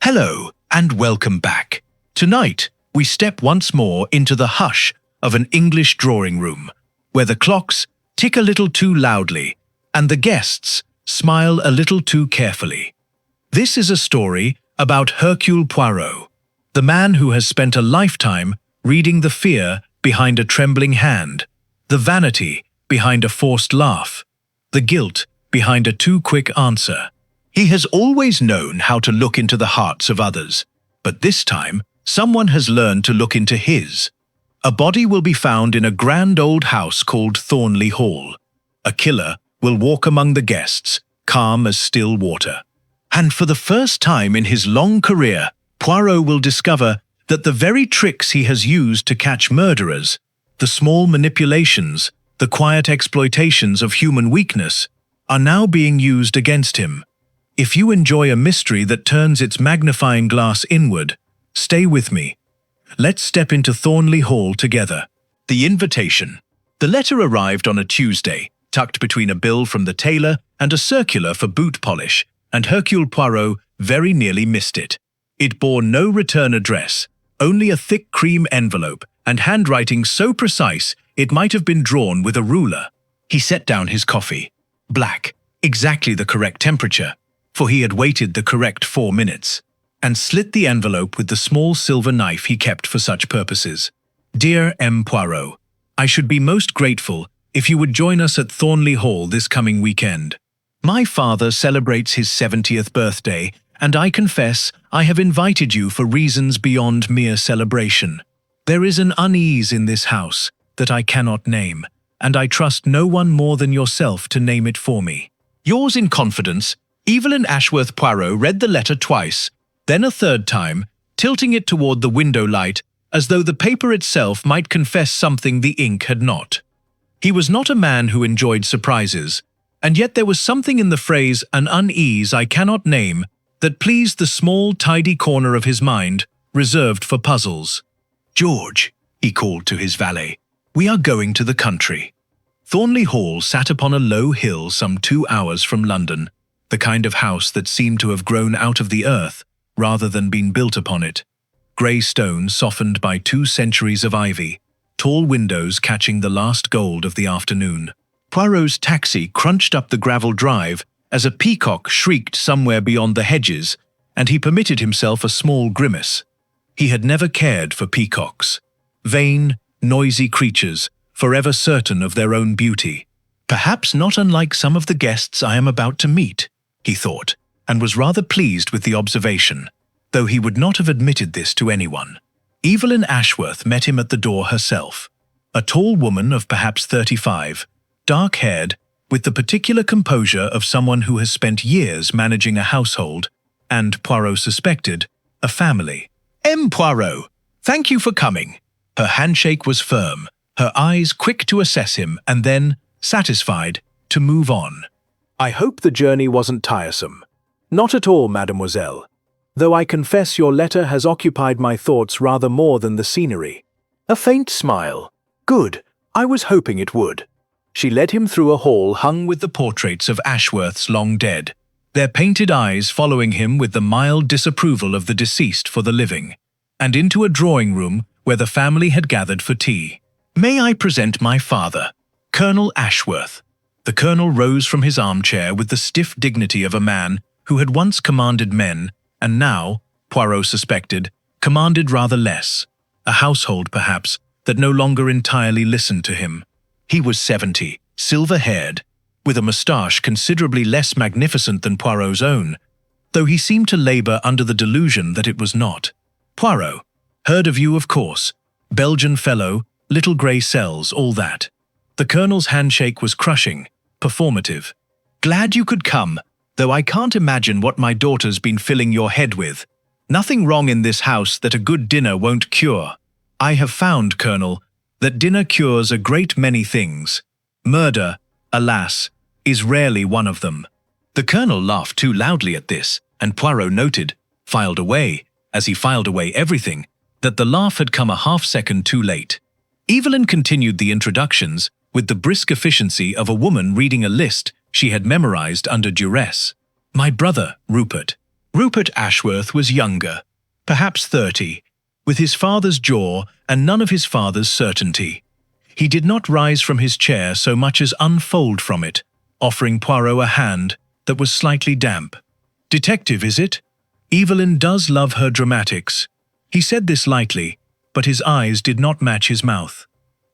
Hello, and welcome back. Tonight, we step once more into the hush of an English drawing room, where the clocks tick a little too loudly and the guests smile a little too carefully. This is a story about Hercule Poirot, the man who has spent a lifetime reading the fear behind a trembling hand, the vanity behind a forced laugh, the guilt behind a too quick answer. He has always known how to look into the hearts of others, but this time, someone has learned to look into his. A body will be found in a grand old house called Thornley Hall. A killer will walk among the guests, calm as still water. And for the first time in his long career, Poirot will discover that the very tricks he has used to catch murderers, the small manipulations, the quiet exploitations of human weakness, are now being used against him. If you enjoy a mystery that turns its magnifying glass inward, stay with me. Let's step into Thornley Hall together. The invitation. The letter arrived on a Tuesday, tucked between a bill from the tailor and a circular for boot polish, and Hercule Poirot very nearly missed it. It bore no return address, only a thick cream envelope and handwriting so precise it might have been drawn with a ruler. He set down his coffee. Black, exactly the correct temperature, for he had waited the correct 4 minutes, and slit the envelope with the small silver knife he kept for such purposes. Dear M. Poirot, I should be most grateful if you would join us at Thornley Hall this coming weekend. My father celebrates his 70th birthday, and I confess I have invited you for reasons beyond mere celebration. There is an unease in this house that I cannot name, and I trust no one more than yourself to name it for me. Yours in confidence, Evelyn Ashworth Poirot read the letter twice, then a third time, tilting it toward the window light as though the paper itself might confess something the ink had not. He was not a man who enjoyed surprises, and yet there was something in the phrase "an unease I cannot name" that pleased the small, tidy corner of his mind reserved for puzzles. "George," he called to his valet, "we are going to the country." Thornley Hall sat upon a low hill some 2 hours from London, the kind of house that seemed to have grown out of the earth rather than been built upon it. Grey stone softened by 2 centuries of ivy, tall windows catching the last gold of the afternoon. Poirot's taxi crunched up the gravel drive as a peacock shrieked somewhere beyond the hedges, and he permitted himself a small grimace. He had never cared for peacocks. Vain, noisy creatures, forever certain of their own beauty. Perhaps not unlike some of the guests I am about to meet, he thought, and was rather pleased with the observation, though he would not have admitted this to anyone. Evelyn Ashworth met him at the door herself, a tall woman of perhaps 35, dark-haired, with the particular composure of someone who has spent years managing a household, and, Poirot suspected, a family. "M. Poirot, thank you for coming." Her handshake was firm, her eyes quick to assess him, and then, satisfied, to move on. "I hope the journey wasn't tiresome." "Not at all, mademoiselle, though I confess your letter has occupied my thoughts rather more than the scenery." A faint smile. "Good, I was hoping it would." She led him through a hall hung with the portraits of Ashworth's long dead, their painted eyes following him with the mild disapproval of the deceased for the living, and into a drawing room where the family had gathered for tea. "May I present my father, Colonel Ashworth." The colonel rose from his armchair with the stiff dignity of a man who had once commanded men, and now, Poirot suspected, commanded rather less, a household perhaps that no longer entirely listened to him. He was 70, silver-haired, with a moustache considerably less magnificent than Poirot's own, though he seemed to labor under the delusion that it was not. "Poirot, heard of you, of course. Belgian fellow, little grey cells, all that." The colonel's handshake was crushing, performative. "Glad you could come, though I can't imagine what my daughter's been filling your head with. Nothing wrong in this house that a good dinner won't cure. I have found, Colonel, that dinner cures a great many things. Murder, alas, is rarely one of them." The colonel laughed too loudly at this, and Poirot noted, filed away, as he filed away everything, that the laugh had come a half-second too late. Evelyn continued the introductions with the brisk efficiency of a woman reading a list she had memorized under duress. "My brother, Rupert. Rupert Ashworth was younger, perhaps 30, with his father's jaw and none of his father's certainty. He did not rise from his chair so much as unfold from it, offering Poirot a hand that was slightly damp. "Detective, is it? Evelyn does love her dramatics." He said this lightly, but his eyes did not match his mouth.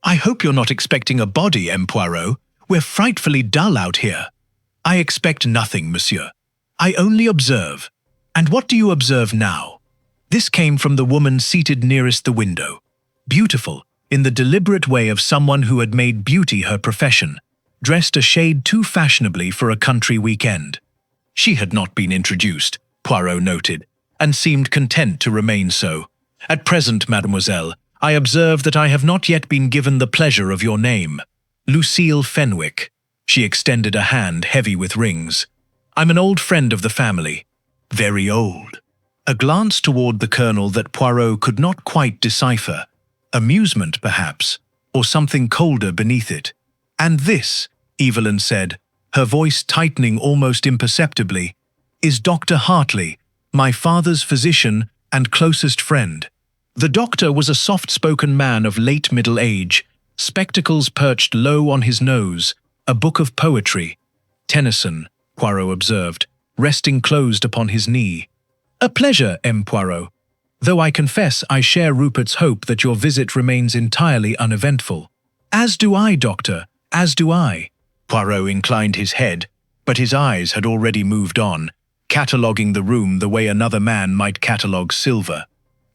"I hope you're not expecting a body, M. Poirot. We're frightfully dull out here." "I expect nothing, monsieur. I only observe." "And what do you observe now?" This came from the woman seated nearest the window. Beautiful, in the deliberate way of someone who had made beauty her profession, dressed a shade too fashionably for a country weekend. She had not been introduced, Poirot noted, and seemed content to remain so. "At present, mademoiselle, I observe that I have not yet been given the pleasure of your name." "Lucille Fenwick." She extended a hand heavy with rings. "I'm an old friend of the family." "Very old." A glance toward the colonel that Poirot could not quite decipher. Amusement, perhaps, or something colder beneath it. "And this," Evelyn said, her voice tightening almost imperceptibly, "is Dr. Hartley, my father's physician and closest friend." The doctor was a soft-spoken man of late middle age, spectacles perched low on his nose, a book of poetry. Tennyson, Poirot observed, resting closed upon his knee. "A pleasure, M. Poirot. Though I confess I share Rupert's hope that your visit remains entirely uneventful." "As do I, doctor, as do I." Poirot inclined his head, but his eyes had already moved on, cataloguing the room the way another man might catalogue silver.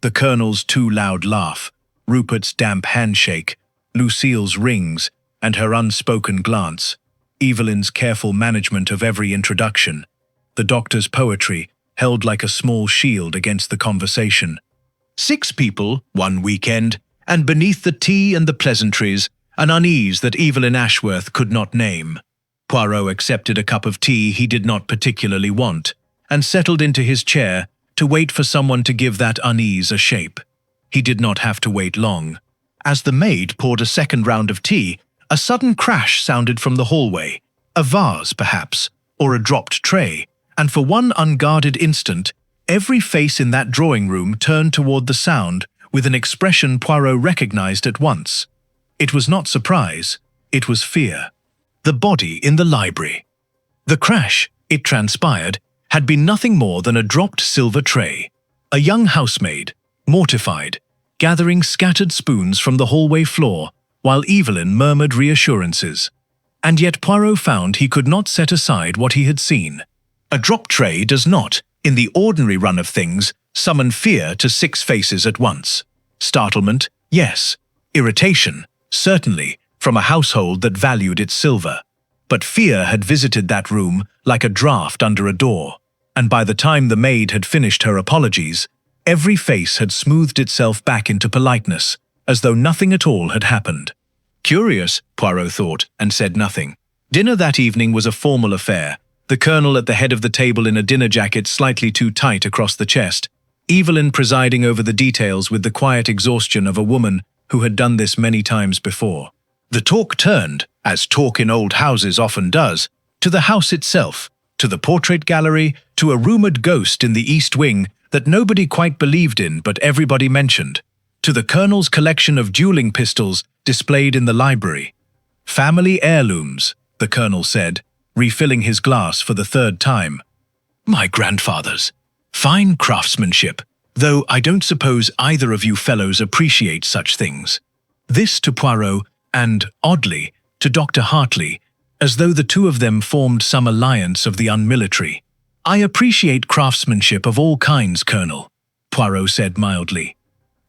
The colonel's too loud laugh, Rupert's damp handshake, Lucille's rings, and her unspoken glance, Evelyn's careful management of every introduction, the doctor's poetry held like a small shield against the conversation. 6 people, 1 weekend, and beneath the tea and the pleasantries, an unease that Evelyn Ashworth could not name. Poirot accepted a cup of tea he did not particularly want, and settled into his chair to wait for someone to give that unease a shape. He did not have to wait long. As the maid poured a second round of tea, a sudden crash sounded from the hallway, a vase perhaps, or a dropped tray, and for one unguarded instant, every face in that drawing room turned toward the sound with an expression Poirot recognized at once. It was not surprise, it was fear. The body in the library. The crash, it transpired, had been nothing more than a dropped silver tray. A young housemaid, mortified, gathering scattered spoons from the hallway floor, while Evelyn murmured reassurances. And yet Poirot found he could not set aside what he had seen. A dropped tray does not, in the ordinary run of things, summon fear to 6 faces at once. Startlement, yes. Irritation, certainly, from a household that valued its silver. But fear had visited that room like a draft under a door, and by the time the maid had finished her apologies, every face had smoothed itself back into politeness, as though nothing at all had happened. Curious, Poirot thought, and said nothing. Dinner that evening was a formal affair, the colonel at the head of the table in a dinner jacket slightly too tight across the chest, Evelyn presiding over the details with the quiet exhaustion of a woman who had done this many times before. The talk turned, as talk in old houses often does, to the house itself, to the portrait gallery, to a rumored ghost in the East Wing that nobody quite believed in but everybody mentioned, to the colonel's collection of dueling pistols displayed in the library. "Family heirlooms," the colonel said, refilling his glass for the 3rd time. "My grandfather's. Fine craftsmanship, though I don't suppose either of you fellows appreciate such things." This to Poirot, and, oddly, to Dr. Hartley, as though the two of them formed some alliance of the unmilitary. "I appreciate craftsmanship of all kinds, Colonel," Poirot said mildly,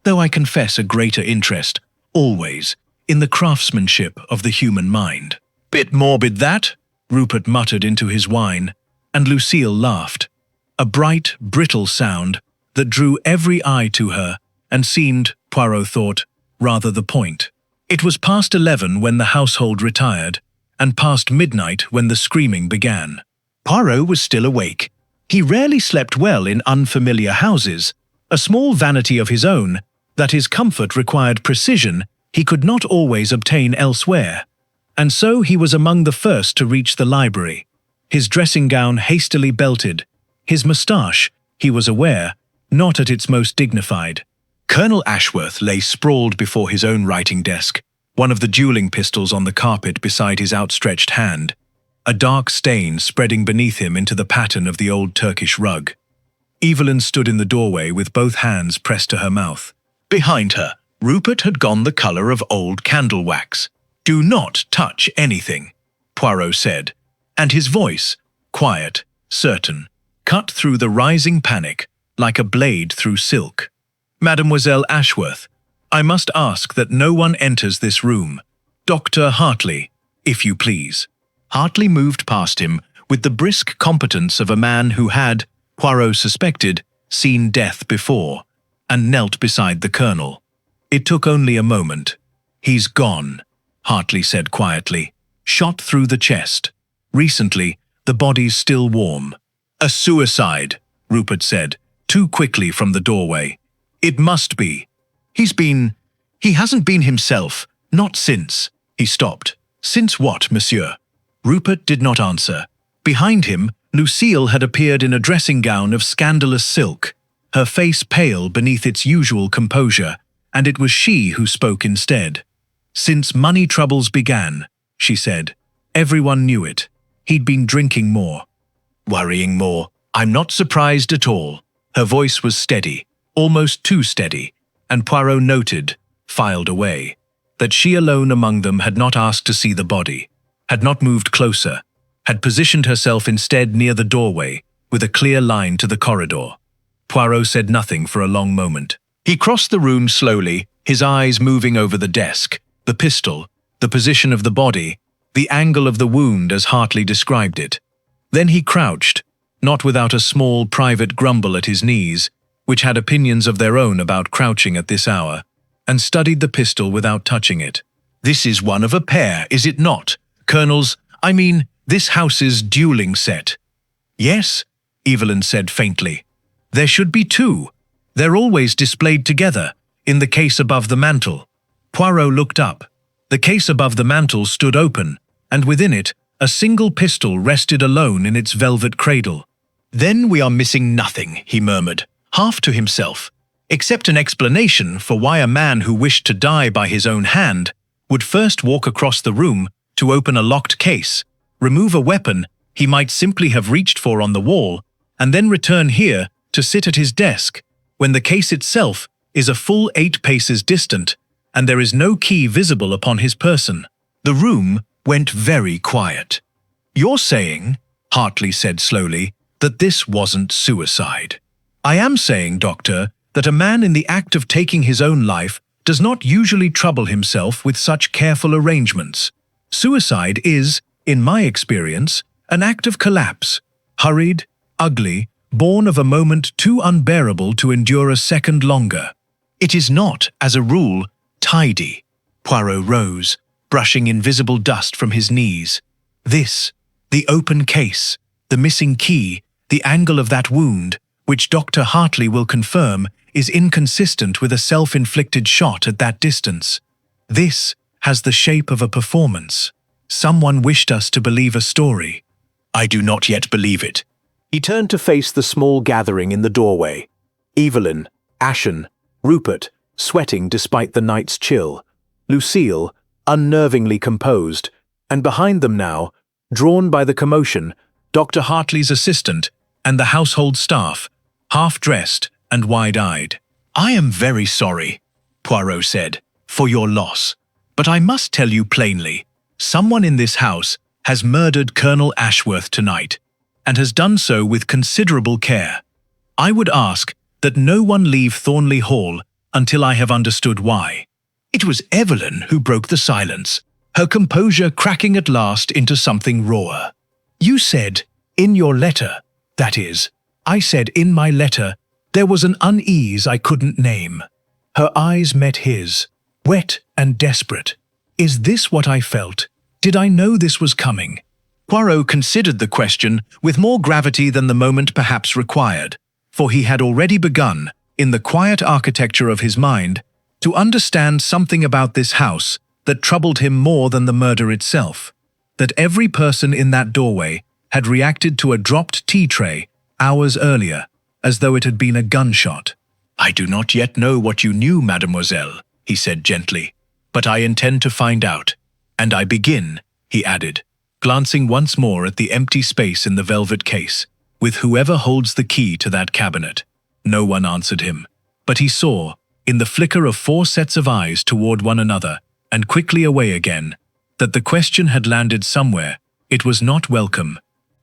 "though I confess a greater interest, always, in the craftsmanship of the human mind." "Bit morbid, that," Rupert muttered into his wine, and Lucille laughed. A bright, brittle sound that drew every eye to her and seemed, Poirot thought, rather the point. It was past 11 when the household retired, and past midnight when the screaming began. Poirot was still awake. He rarely slept well in unfamiliar houses, a small vanity of his own, that his comfort required precision he could not always obtain elsewhere. And so he was among the first to reach the library, his dressing gown hastily belted, his moustache, he was aware, not at its most dignified. Colonel Ashworth lay sprawled before his own writing desk, one of the dueling pistols on the carpet beside his outstretched hand, a dark stain spreading beneath him into the pattern of the old Turkish rug. Evelyn stood in the doorway with both hands pressed to her mouth. Behind her, Rupert had gone the colour of old candle wax. "Do not touch anything," Poirot said, and his voice, quiet, certain, cut through the rising panic like a blade through silk. "Mademoiselle Ashworth, I must ask that no one enters this room. Dr. Hartley, if you please." Hartley moved past him with the brisk competence of a man who had, Poirot suspected, seen death before, and knelt beside the colonel. It took only a moment. "He's gone," Hartley said quietly. "Shot through the chest. Recently, the body's still warm." "A suicide," Rupert said, too quickly from the doorway. "It must be. He hasn't been himself, not since." He stopped. "Since what, monsieur?" Rupert did not answer. Behind him, Lucille had appeared in a dressing gown of scandalous silk, her face pale beneath its usual composure, and it was she who spoke instead. "Since money troubles began," she said. "Everyone knew it. He'd been drinking more. Worrying more. I'm not surprised at all." Her voice was steady, almost too steady, and Poirot noted, filed away, that she alone among them had not asked to see the body, had not moved closer, had positioned herself instead near the doorway, with a clear line to the corridor. Poirot said nothing for a long moment. He crossed the room slowly, his eyes moving over the desk, the pistol, the position of the body, the angle of the wound as Hartley described it. Then he crouched, not without a small private grumble at his knees, which had opinions of their own about crouching at this hour, and studied the pistol without touching it. "This is one of a pair, is it not? This house's dueling set." "Yes," Evelyn said faintly. "There should be two. They're always displayed together, in the case above the mantel." Poirot looked up. The case above the mantel stood open, and within it, a single pistol rested alone in its velvet cradle. "Then we are missing nothing," he murmured, half to himself, except an explanation for why a man who wished to die by his own hand would first walk across the room to open a locked case, remove a weapon he might simply have reached for on the wall, and then return here to sit at his desk, when the case itself is a full 8 paces distant, and there is no key visible upon his person. The room went very quiet. "You're saying," Hartley said slowly, "that this wasn't suicide." "I am saying, Doctor, that a man in the act of taking his own life does not usually trouble himself with such careful arrangements. Suicide is, in my experience, an act of collapse, hurried, ugly, born of a moment too unbearable to endure a second longer. It is not, as a rule, tidy." Poirot rose, brushing invisible dust from his knees. "This, the open case, the missing key, the angle of that wound, which Dr. Hartley will confirm, is inconsistent with a self-inflicted shot at that distance. This has the shape of a performance. Someone wished us to believe a story. I do not yet believe it." He turned to face the small gathering in the doorway. Evelyn, ashen, Rupert, sweating despite the night's chill, Lucille, unnervingly composed, and behind them now, drawn by the commotion, Dr. Hartley's assistant and the household staff, half-dressed and wide-eyed. "I am very sorry," Poirot said, "for your loss. But I must tell you plainly, someone in this house has murdered Colonel Ashworth tonight, and has done so with considerable care. I would ask that no one leave Thornley Hall until I have understood why." It was Evelyn who broke the silence, her composure cracking at last into something rawer. "You said, in your letter, that is, I said in my letter, there was an unease I couldn't name." Her eyes met his, wet and desperate. "Is this what I felt? Did I know this was coming?" Poirot considered the question with more gravity than the moment perhaps required, for he had already begun, in the quiet architecture of his mind, to understand something about this house that troubled him more than the murder itself, that every person in that doorway had reacted to a dropped tea tray hours earlier, as though it had been a gunshot. "I do not yet know what you knew, mademoiselle," he said gently, "but I intend to find out. And I begin," he added, glancing once more at the empty space in the velvet case, "with whoever holds the key to that cabinet." No one answered him, but he saw, in the flicker of 4 sets of eyes toward one another and quickly away again, that the question had landed somewhere. It was not welcome.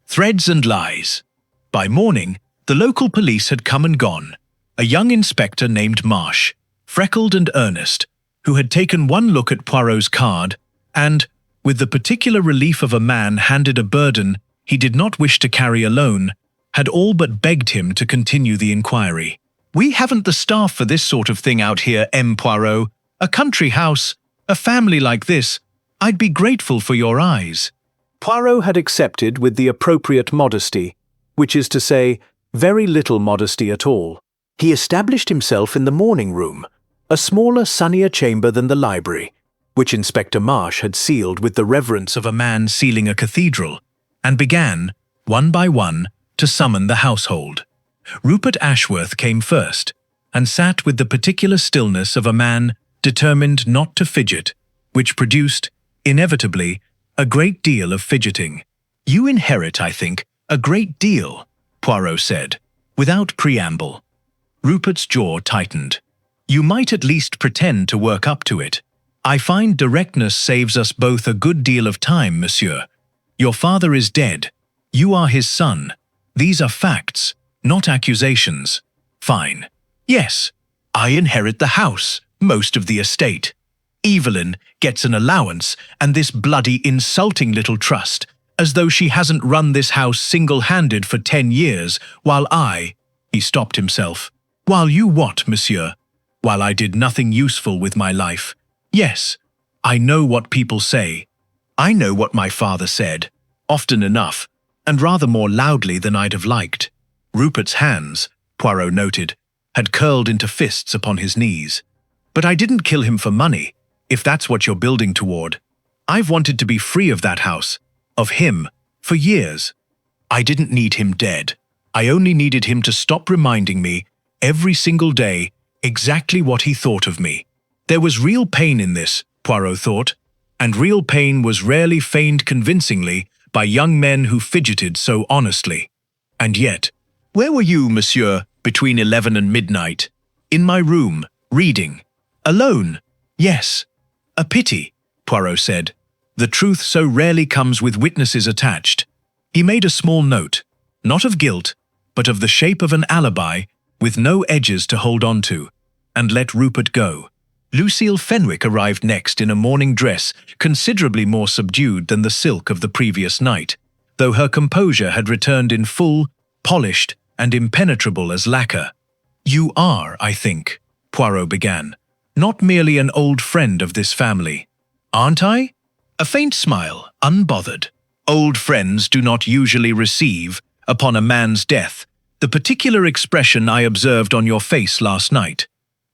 Threads and lies. By morning, the local police had come and gone. A young inspector named Marsh, freckled and earnest, who had taken one look at Poirot's card and, with the particular relief of a man handed a burden he did not wish to carry alone, had all but begged him to continue the inquiry. "We haven't the staff for this sort of thing out here, M. Poirot. A country house, a family like this. I'd be grateful for your eyes." Poirot had accepted with the appropriate modesty, which is to say, very little modesty at all. He established himself in the morning room, a smaller, sunnier chamber than the library, which Inspector Marsh had sealed with the reverence of a man sealing a cathedral, and began, one by one, to summon the household. Rupert Ashworth came first, and sat with the particular stillness of a man determined not to fidget, which produced, inevitably, a great deal of fidgeting. "You inherit, I think, a great deal," Poirot said, without preamble. Rupert's jaw tightened. "You might at least pretend to work up to it. I find directness saves us both a good deal of time, monsieur. Your father is dead. You are his son. These are facts, not accusations. Fine. Yes, I inherit the house, most of the estate. Evelyn gets an allowance and this bloody insulting little trust, as though she hasn't run this house single-handed for 10 years, while I—" He stopped himself. "While you what, monsieur? While I did nothing useful with my life. Yes, I know what people say. I know what my father said, often enough, and rather more loudly than I'd have liked." Rupert's hands, Poirot noted, had curled into fists upon his knees. "But I didn't kill him for money, if that's what you're building toward. I've wanted to be free of that house, of him, for years. I didn't need him dead. I only needed him to stop reminding me, every single day, exactly what he thought of me. There was real pain in this, Poirot thought, and real pain was rarely feigned convincingly by young men who fidgeted so honestly. And yet, where were you, monsieur, between 11 and midnight? In my room, reading. Alone? Yes. A pity, Poirot said. The truth so rarely comes with witnesses attached. He made a small note, not of guilt, but of the shape of an alibi, with no edges to hold on to, and let Rupert go. Lucille Fenwick arrived next in a morning dress considerably more subdued than the silk of the previous night, though her composure had returned in full, polished, and impenetrable as lacquer. "You are, I think," Poirot began, "not merely an old friend of this family. Aren't I?" A faint smile, unbothered. Old friends do not usually receive, upon a man's death, the particular expression I observed on your face last night.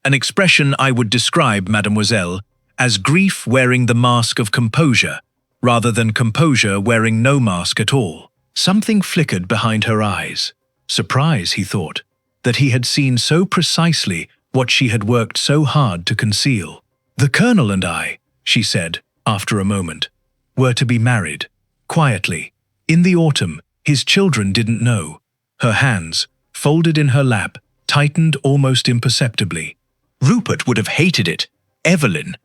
An expression I would describe, mademoiselle, as grief wearing the mask of composure, rather than composure wearing no mask at all. Something flickered behind her eyes. Surprise, he thought, that he had seen so precisely what she had worked so hard to conceal. "The Colonel and I," she said, after a moment, "were to be married, quietly. In the autumn, his children didn't know." Her hands, folded in her lap, tightened almost imperceptibly. Rupert would have hated it. Evelyn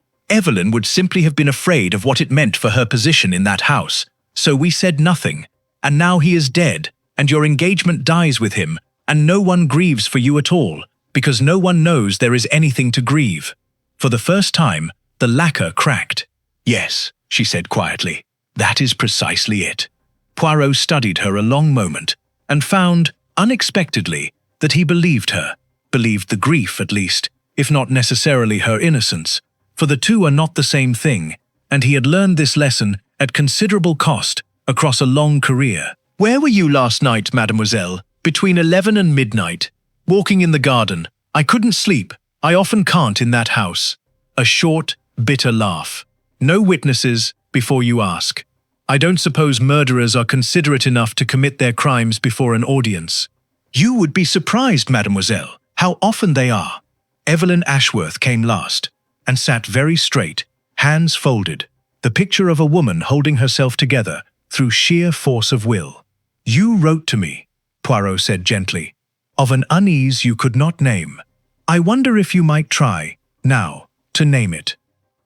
would simply have been afraid of what it meant for her position in that house. So we said nothing. And now he is dead, and your engagement dies with him, and no one grieves for you at all, because no one knows there is anything to grieve. For the first time, the lacquer cracked. "Yes," she said quietly, "that is precisely it." Poirot studied her a long moment, and found, unexpectedly, that he believed her, believed the grief at least, if not necessarily her innocence, for the two are not the same thing, and he had learned this lesson at considerable cost across a long career. "Where were you last night, mademoiselle, between 11 and midnight? Walking in the garden. I couldn't sleep. I often can't in that house." A short, bitter laugh. "No witnesses, before you ask. I don't suppose murderers are considerate enough to commit their crimes before an audience." You would be surprised, mademoiselle, how often they are. Evelyn Ashworth came last, and sat very straight, hands folded, the picture of a woman holding herself together through sheer force of will. You wrote to me, Poirot said gently, of an unease you could not name. I wonder if you might try, now, to name it.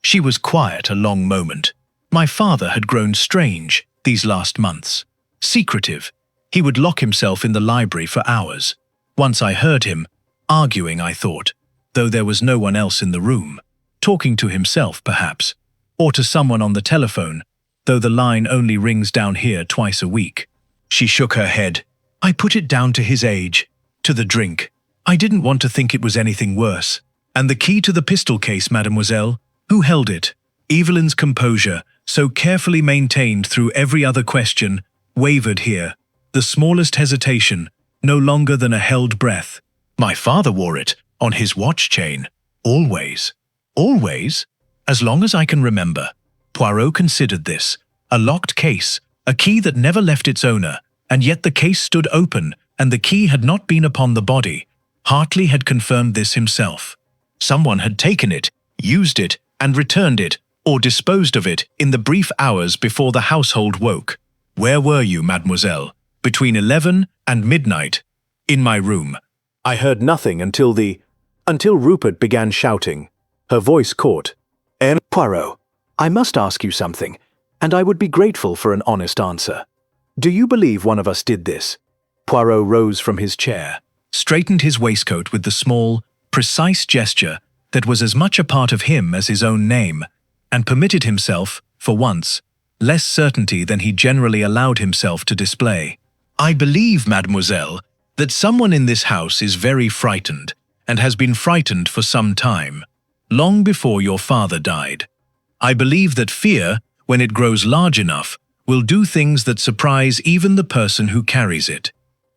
She was quiet a long moment. My father had grown strange these last months. Secretive. He would lock himself in the library for hours. Once I heard him, arguing, I thought, though there was no one else in the room, talking to himself perhaps, or to someone on the telephone, though the line only rings down here twice a week. She shook her head. I put it down to his age, to the drink. I didn't want to think it was anything worse. And the key to the pistol case, mademoiselle? Who held it? Evelyn's composure, so carefully maintained through every other question, wavered here. The smallest hesitation, no longer than a held breath. My father wore it, on his watch chain. Always. Always? As long as I can remember. Poirot considered this. A locked case, a key that never left its owner, and yet the case stood open, and the key had not been upon the body. Hartley had confirmed this himself. Someone had taken it, used it, and returned it, or disposed of it in the brief hours before the household woke. Where were you, mademoiselle? Between 11 and midnight. In my room. I heard nothing until Rupert began shouting. Her voice caught. Poirot, I must ask you something, and I would be grateful for an honest answer. Do you believe one of us did this? Poirot rose from his chair, straightened his waistcoat with the small, precise gesture that was as much a part of him as his own name, and permitted himself, for once, less certainty than he generally allowed himself to display. I believe, mademoiselle, that someone in this house is very frightened, and has been frightened for some time, long before your father died. I believe that fear, when it grows large enough, will do things that surprise even the person who carries it.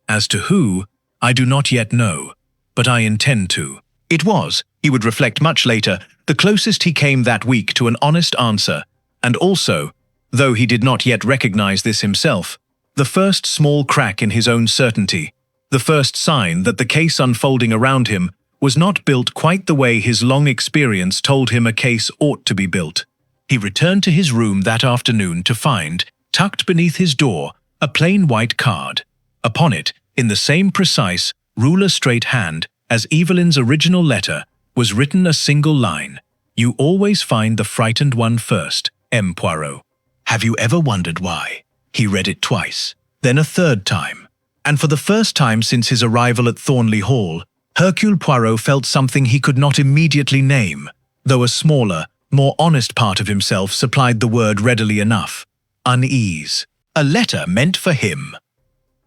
As to who, I do not yet know, but I intend to. It was, he would reflect much later, the closest he came that week to an honest answer, and also, though he did not yet recognize this himself, the first small crack in his own certainty, the first sign that the case unfolding around him was not built quite the way his long experience told him a case ought to be built. He returned to his room that afternoon to find, tucked beneath his door, a plain white card. Upon it, in the same precise, ruler-straight hand as Evelyn's original letter, was written a single line. You always find the frightened one first, M. Poirot. Have you ever wondered why? He read it twice, then a third time. And for the first time since his arrival at Thornley Hall, Hercule Poirot felt something he could not immediately name, though a smaller, more honest part of himself supplied the word readily enough. Unease. A letter meant for him.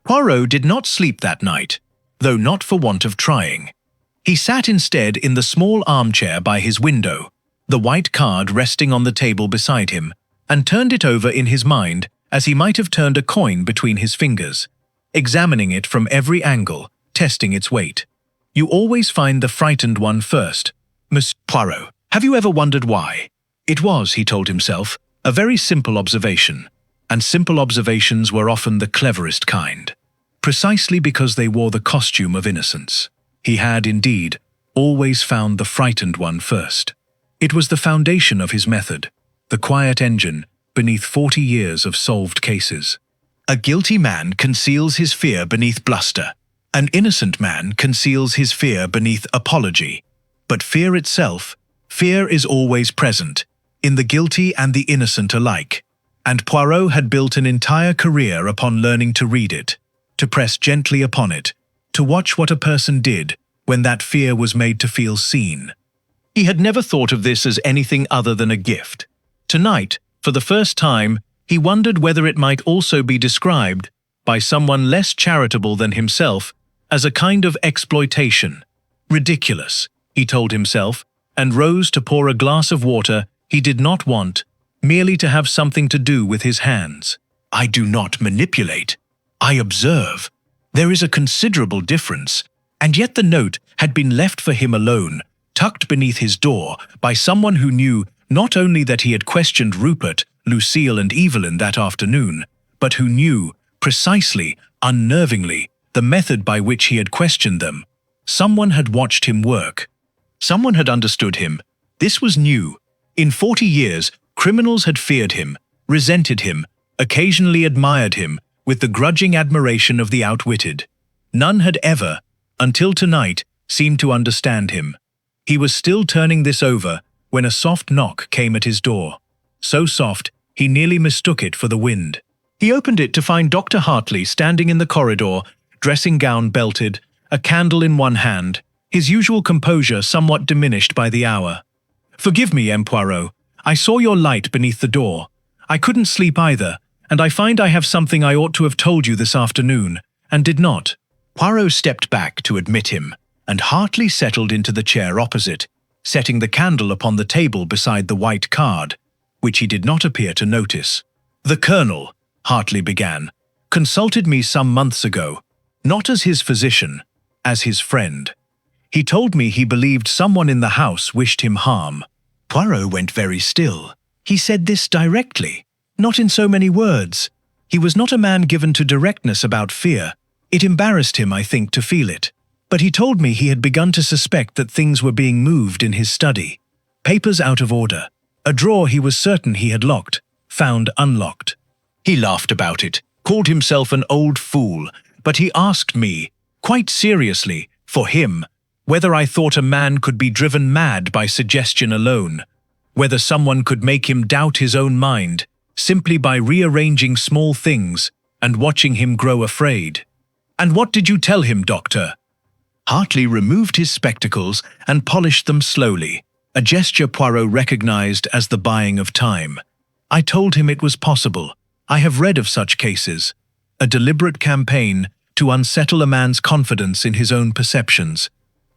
Poirot did not sleep that night, though not for want of trying. He sat instead in the small armchair by his window, the white card resting on the table beside him, and turned it over in his mind as he might have turned a coin between his fingers, examining it from every angle, testing its weight. You always find the frightened one first. Monsieur Poirot, have you ever wondered why? It was, he told himself, a very simple observation, and simple observations were often the cleverest kind. Precisely because they wore the costume of innocence. He had, indeed, always found the frightened one first. It was the foundation of his method, the quiet engine beneath 40 years of solved cases. A guilty man conceals his fear beneath bluster. An innocent man conceals his fear beneath apology. But fear itself, fear is always present, in the guilty and the innocent alike. And Poirot had built an entire career upon learning to read it, to press gently upon it, to watch what a person did when that fear was made to feel seen. He had never thought of this as anything other than a gift. Tonight, for the first time, he wondered whether it might also be described, by someone less charitable than himself, as a kind of exploitation. Ridiculous, he told himself, and rose to pour a glass of water he did not want, merely to have something to do with his hands. I do not manipulate. I observe. There is a considerable difference, and yet the note had been left for him alone, tucked beneath his door, by someone who knew not only that he had questioned Rupert, Lucille and Evelyn that afternoon, but who knew, precisely, unnervingly, the method by which he had questioned them. Someone had watched him work. Someone had understood him. This was new. In 40 years, criminals had feared him, resented him, occasionally admired him, with the grudging admiration of the outwitted. None had ever, until tonight, seemed to understand him. He was still turning this over when a soft knock came at his door. So soft, he nearly mistook it for the wind. He opened it to find Dr. Hartley standing in the corridor, dressing gown belted, a candle in one hand, his usual composure somewhat diminished by the hour. "Forgive me, M. Poirot. I saw your light beneath the door. I couldn't sleep either, and I find I have something I ought to have told you this afternoon, and did not." Poirot stepped back to admit him, and Hartley settled into the chair opposite, setting the candle upon the table beside the white card, which he did not appear to notice. "The Colonel," Hartley began, "consulted me some months ago, not as his physician, as his friend. He told me he believed someone in the house wished him harm." Poirot went very still. He said this directly, not in so many words. He was not a man given to directness about fear. It embarrassed him, I think, to feel it. But he told me he had begun to suspect that things were being moved in his study. Papers out of order. A drawer he was certain he had locked, found unlocked. He laughed about it, called himself an old fool, but he asked me, quite seriously, for him, whether I thought a man could be driven mad by suggestion alone, whether someone could make him doubt his own mind, simply by rearranging small things and watching him grow afraid. "And what did you tell him, Doctor?" Hartley removed his spectacles and polished them slowly, a gesture Poirot recognized as the buying of time. "I told him it was possible. I have read of such cases. A deliberate campaign to unsettle a man's confidence in his own perceptions,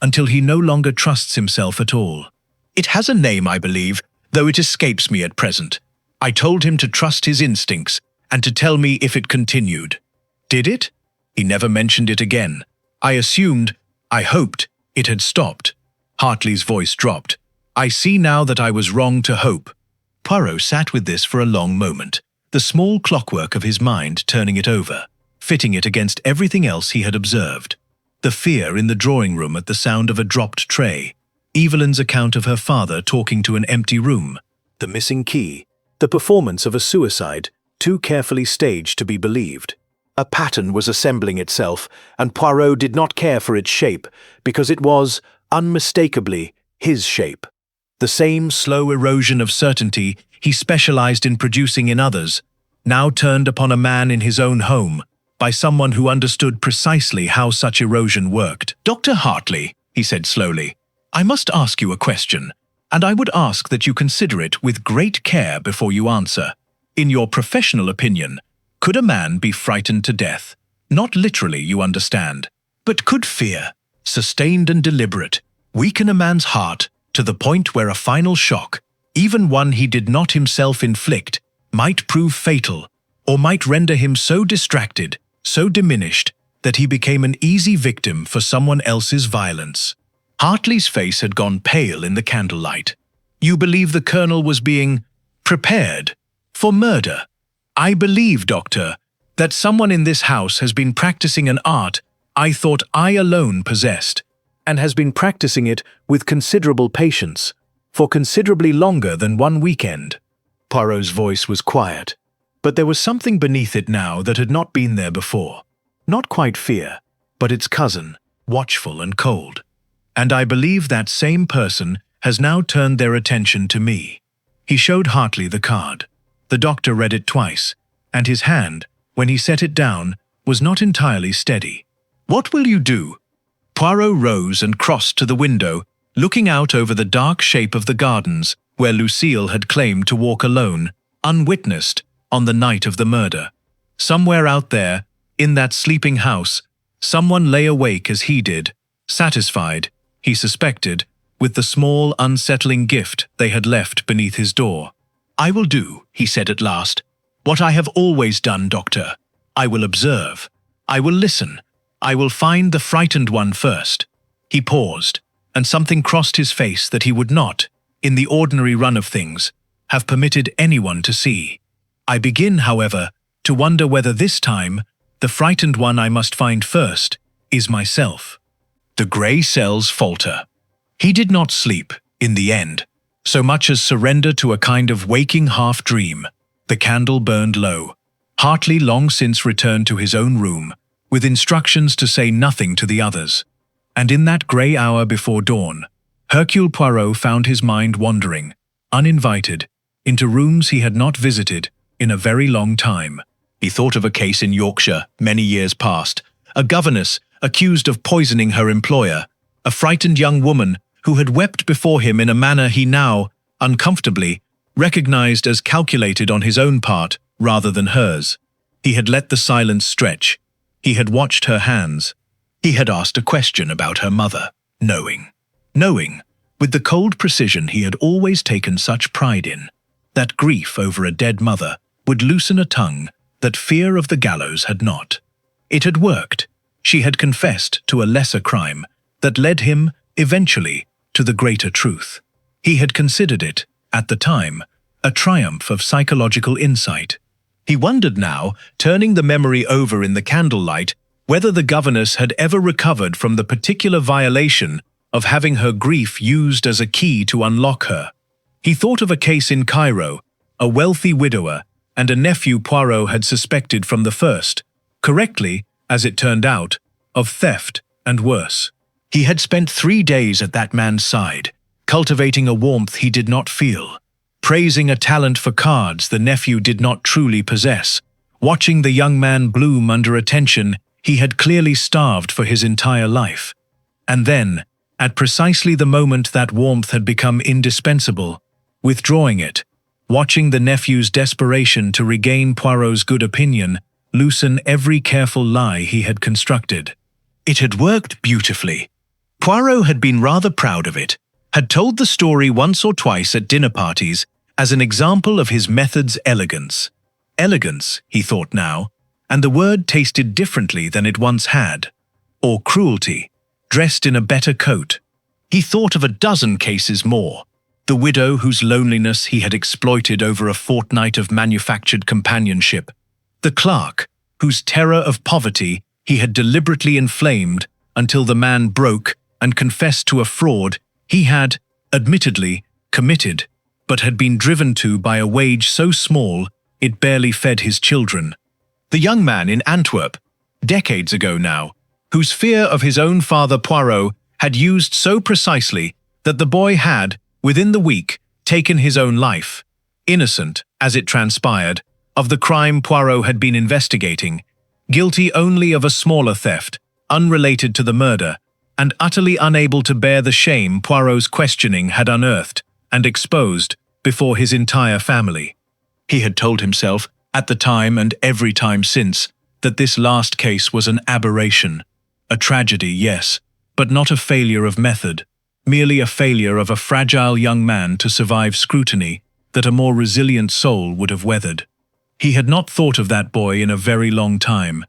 until he no longer trusts himself at all. It has a name, I believe, though it escapes me at present. I told him to trust his instincts and to tell me if it continued. Did it? He never mentioned it again. I assumed, I hoped, it had stopped." Hartley's voice dropped. "I see now that I was wrong to hope." Poirot sat with this for a long moment, the small clockwork of his mind turning it over, fitting it against everything else he had observed. The fear in the drawing room at the sound of a dropped tray, Evelyn's account of her father talking to an empty room, the missing key, the performance of a suicide, too carefully staged to be believed. A pattern was assembling itself, and Poirot did not care for its shape, because it was, unmistakably, his shape. The same slow erosion of certainty he specialized in producing in others, now turned upon a man in his own home, by someone who understood precisely how such erosion worked. "Dr. Hartley," he said slowly, "I must ask you a question, and I would ask that you consider it with great care before you answer. In your professional opinion, could a man be frightened to death? Not literally, you understand, but could fear, sustained and deliberate, weaken a man's heart to the point where a final shock, even one he did not himself inflict, might prove fatal, or might render him so distracted, so diminished, that he became an easy victim for someone else's violence?" Hartley's face had gone pale in the candlelight. "You believe the Colonel was being prepared for murder?" "I believe, Doctor, that someone in this house has been practicing an art I thought I alone possessed, and has been practicing it with considerable patience, for considerably longer than one weekend." Poirot's voice was quiet, but there was something beneath it now that had not been there before. Not quite fear, but its cousin, watchful and cold. "And I believe that same person has now turned their attention to me." He showed Hartley the card. The doctor read it twice, and his hand, when he set it down, was not entirely steady. "What will you do?" Poirot rose and crossed to the window, looking out over the dark shape of the gardens, where Lucille had claimed to walk alone, unwitnessed, on the night of the murder. Somewhere out there, in that sleeping house, someone lay awake as he did, satisfied, he suspected, with the small, unsettling gift they had left beneath his door. "I will do," he said at last, "what I have always done, Doctor. I will observe. I will listen. I will find the frightened one first." He paused, and something crossed his face that he would not, in the ordinary run of things, have permitted anyone to see. "I begin, however, to wonder whether this time The frightened one I must find first is myself. The grey cells falter. He did not sleep, in the end, so much as surrender to a kind of waking half-dream. The candle burned low. Hartley long since returned to his own room, with instructions to say nothing to the others. And in that grey hour before dawn, Hercule Poirot found his mind wandering, uninvited, into rooms he had not visited in a very long time. He thought of a case in Yorkshire many years past, a governess accused of poisoning her employer, a frightened young woman who had wept before him in a manner he now, uncomfortably, recognized as calculated on his own part rather than hers. He had let the silence stretch. He had watched her hands. He had asked a question about her mother, knowing, with the cold precision he had always taken such pride in, that grief over a dead mother would loosen a tongue that fear of the gallows had not. It had worked. She had confessed to a lesser crime that led him, eventually, to the greater truth. He had considered it, at the time, a triumph of psychological insight. He wondered now, turning the memory over in the candlelight, whether the governess had ever recovered from the particular violation of having her grief used as a key to unlock her. He thought of a case in Cairo, a wealthy widower and a nephew Poirot had suspected from the first, correctly, as it turned out, of theft and worse. He had spent 3 days at that man's side, cultivating a warmth he did not feel, praising a talent for cards the nephew did not truly possess, watching the young man bloom under attention he had clearly starved for his entire life. And then, at precisely the moment that warmth had become indispensable, withdrawing it, watching the nephew's desperation to regain Poirot's good opinion loosen every careful lie he had constructed. It had worked beautifully. Poirot had been rather proud of it, had told the story once or twice at dinner parties as an example of his method's elegance. Elegance, he thought now, and the word tasted differently than it once had. Or cruelty, dressed in a better coat. He thought of a dozen cases more. The widow whose loneliness he had exploited over a fortnight of manufactured companionship. The clerk whose terror of poverty he had deliberately inflamed until the man broke and confessed to a fraud he had, admittedly, committed, but had been driven to by a wage so small it barely fed his children. The young man in Antwerp, decades ago now, whose fear of his own father Poirot had used so precisely that the boy had, within the week, taken his own life, innocent, as it transpired, of the crime Poirot had been investigating, guilty only of a smaller theft, unrelated to the murder, and utterly unable to bear the shame Poirot's questioning had unearthed and exposed before his entire family. He had told himself, at the time and every time since, that this last case was an aberration. A tragedy, yes, but not a failure of method, merely a failure of a fragile young man to survive scrutiny that a more resilient soul would have weathered. He had not thought of that boy in a very long time.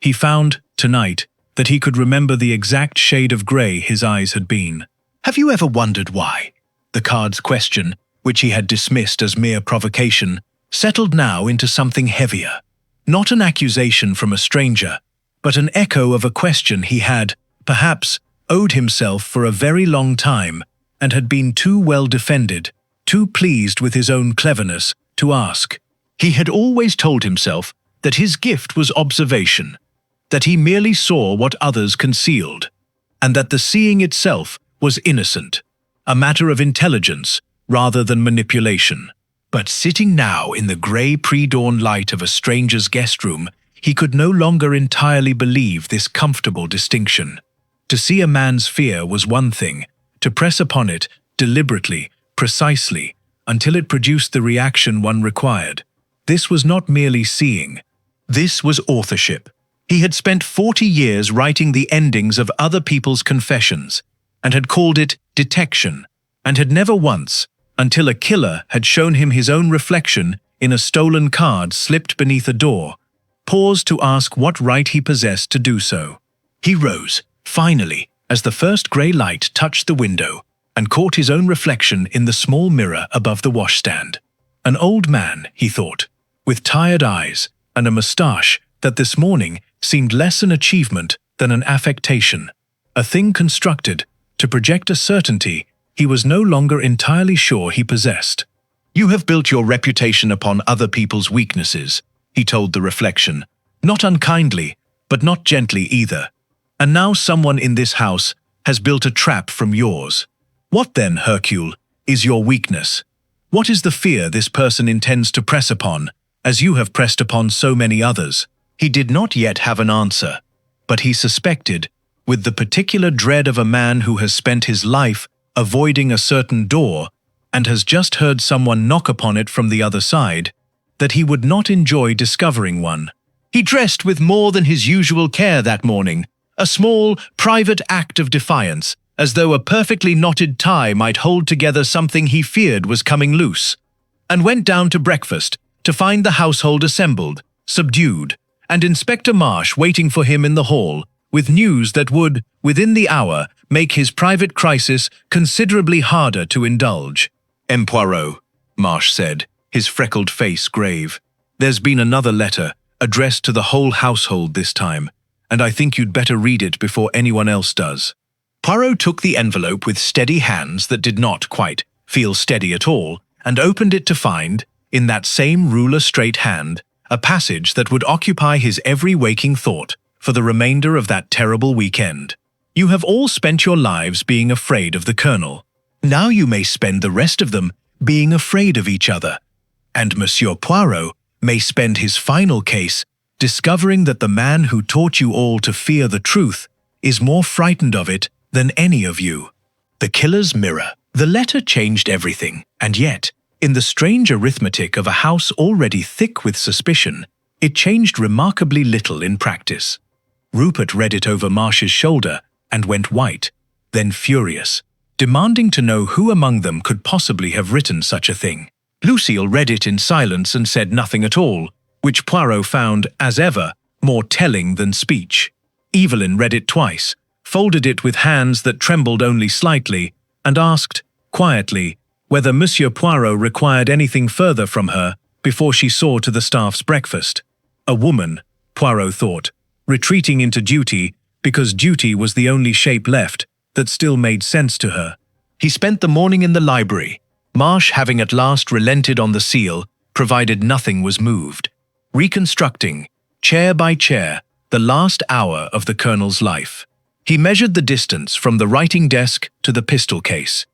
He found, tonight, that he could remember the exact shade of grey his eyes had been. Have you ever wondered why? The card's question, which he had dismissed as mere provocation, settled now into something heavier. Not an accusation from a stranger, but an echo of a question he had, perhaps, owed himself for a very long time and had been too well defended, too pleased with his own cleverness, to ask. He had always told himself that his gift was observation, that he merely saw what others concealed, and that the seeing itself was innocent, a matter of intelligence rather than manipulation. But sitting now in the grey pre-dawn light of a stranger's guest room, he could no longer entirely believe this comfortable distinction. To see a man's fear was one thing, to press upon it, deliberately, precisely, until it produced the reaction one required. This was not merely seeing. This was authorship. He had spent 40 years writing the endings of other people's confessions, and had called it detection, and had never once, until a killer had shown him his own reflection in a stolen card slipped beneath a door, paused to ask what right he possessed to do so. He rose, finally, as the first grey light touched the window, and caught his own reflection in the small mirror above the washstand. An old man, he thought, with tired eyes and a moustache that this morning seemed less an achievement than an affectation, a thing constructed to project a certainty he was no longer entirely sure he possessed. "You have built your reputation upon other people's weaknesses," he told the reflection, not unkindly, but not gently either. "And now someone in this house has built a trap from yours. What then, Hercule, is your weakness? What is the fear this person intends to press upon, as you have pressed upon so many others?" He did not yet have an answer, but he suspected, with the particular dread of a man who has spent his life avoiding a certain door and has just heard someone knock upon it from the other side, that he would not enjoy discovering one. He dressed with more than his usual care that morning, a small, private act of defiance, as though a perfectly knotted tie might hold together something he feared was coming loose, and went down to breakfast to find the household assembled, subdued, and Inspector Marsh waiting for him in the hall, with news that would, within the hour, make his private crisis considerably harder to indulge. "M. Poirot," Marsh said, his freckled face grave, "there's been another letter, addressed to the whole household this time, and I think you'd better read it before anyone else does." Poirot took the envelope with steady hands that did not quite feel steady at all, and opened it to find, in that same ruler-straight hand, a passage that would occupy his every waking thought for the remainder of that terrible weekend. "You have all spent your lives being afraid of the Colonel. Now you may spend the rest of them being afraid of each other. And Monsieur Poirot may spend his final case discovering that the man who taught you all to fear the truth is more frightened of it than any of you." The killer's mirror. The letter changed everything, and yet, in the strange arithmetic of a house already thick with suspicion, it changed remarkably little in practice. Rupert read it over Marsh's shoulder and went white, then furious, demanding to know who among them could possibly have written such a thing. Lucille read it in silence and said nothing at all, which Poirot found, as ever, more telling than speech. Evelyn read it twice, folded it with hands that trembled only slightly, and asked, quietly, whether Monsieur Poirot required anything further from her before she saw to the staff's breakfast. A woman, Poirot thought, retreating into duty because duty was the only shape left that still made sense to her. He spent the morning in the library. Marsh, having at last relented on the seal, provided nothing was moved, reconstructing, chair by chair, the last hour of the Colonel's life. He measured the distance from the writing desk to the pistol case.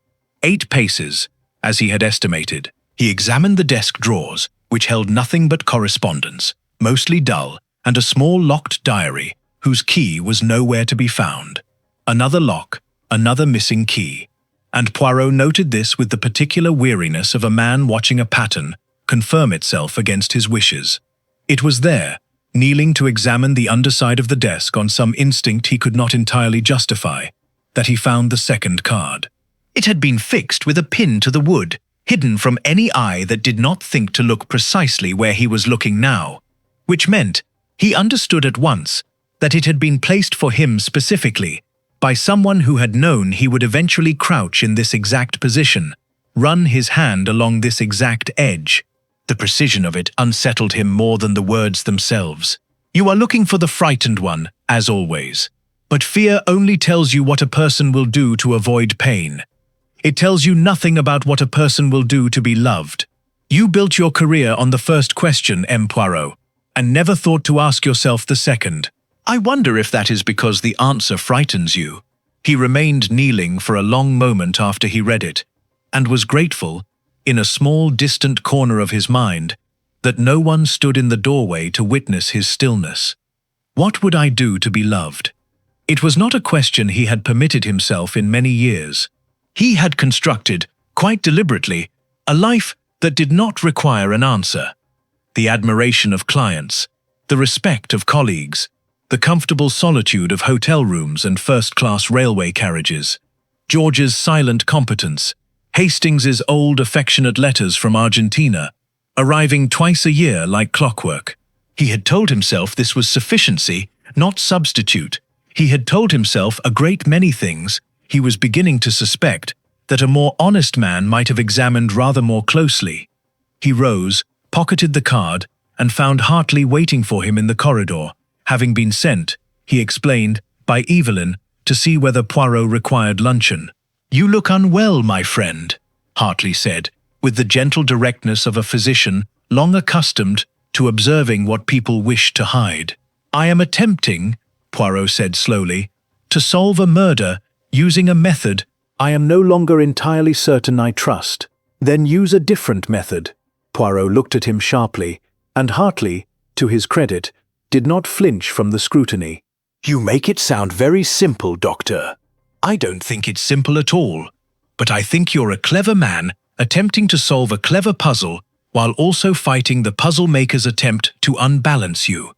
8 paces, as he had estimated. He examined the desk drawers, which held nothing but correspondence, mostly dull, and a small locked diary, whose key was nowhere to be found. Another lock, another missing key. And Poirot noted this with the particular weariness of a man watching a pattern confirm itself against his wishes. It was there, kneeling to examine the underside of the desk on some instinct he could not entirely justify, that he found the second card. It had been fixed with a pin to the wood, hidden from any eye that did not think to look precisely where he was looking now, which meant he understood at once that it had been placed for him specifically, by someone who had known he would eventually crouch in this exact position, run his hand along this exact edge. The precision of it unsettled him more than the words themselves. You are looking for the frightened one, as always. But fear only tells you what a person will do to avoid pain. It tells you nothing about what a person will do to be loved. You built your career on the first question, M. Poirot, and never thought to ask yourself the second. I wonder if that is because the answer frightens you. He remained kneeling for a long moment after he read it, and was grateful, in a small distant corner of his mind, that no one stood in the doorway to witness his stillness. What would I do to be loved? It was not a question he had permitted himself in many years. He had constructed, quite deliberately, a life that did not require an answer. The admiration of clients, the respect of colleagues, the comfortable solitude of hotel rooms and first-class railway carriages, George's silent competence, Hastings's old affectionate letters from Argentina, arriving twice a year like clockwork. He had told himself this was sufficiency, not substitute. He had told himself a great many things he was beginning to suspect that a more honest man might have examined rather more closely. He rose, pocketed the card, and found Hartley waiting for him in the corridor, having been sent, he explained, by Evelyn to see whether Poirot required luncheon. "You look unwell, my friend," Hartley said, with the gentle directness of a physician long accustomed to observing what people wish to hide. "I am attempting," Poirot said slowly, "to solve a murder using a method I am no longer entirely certain I trust." "Then use a different method." Poirot looked at him sharply, and Hartley, to his credit, did not flinch from the scrutiny. "You make it sound very simple, Doctor." "I don't think it's simple at all, but I think you're a clever man attempting to solve a clever puzzle while also fighting the puzzle maker's attempt to unbalance you.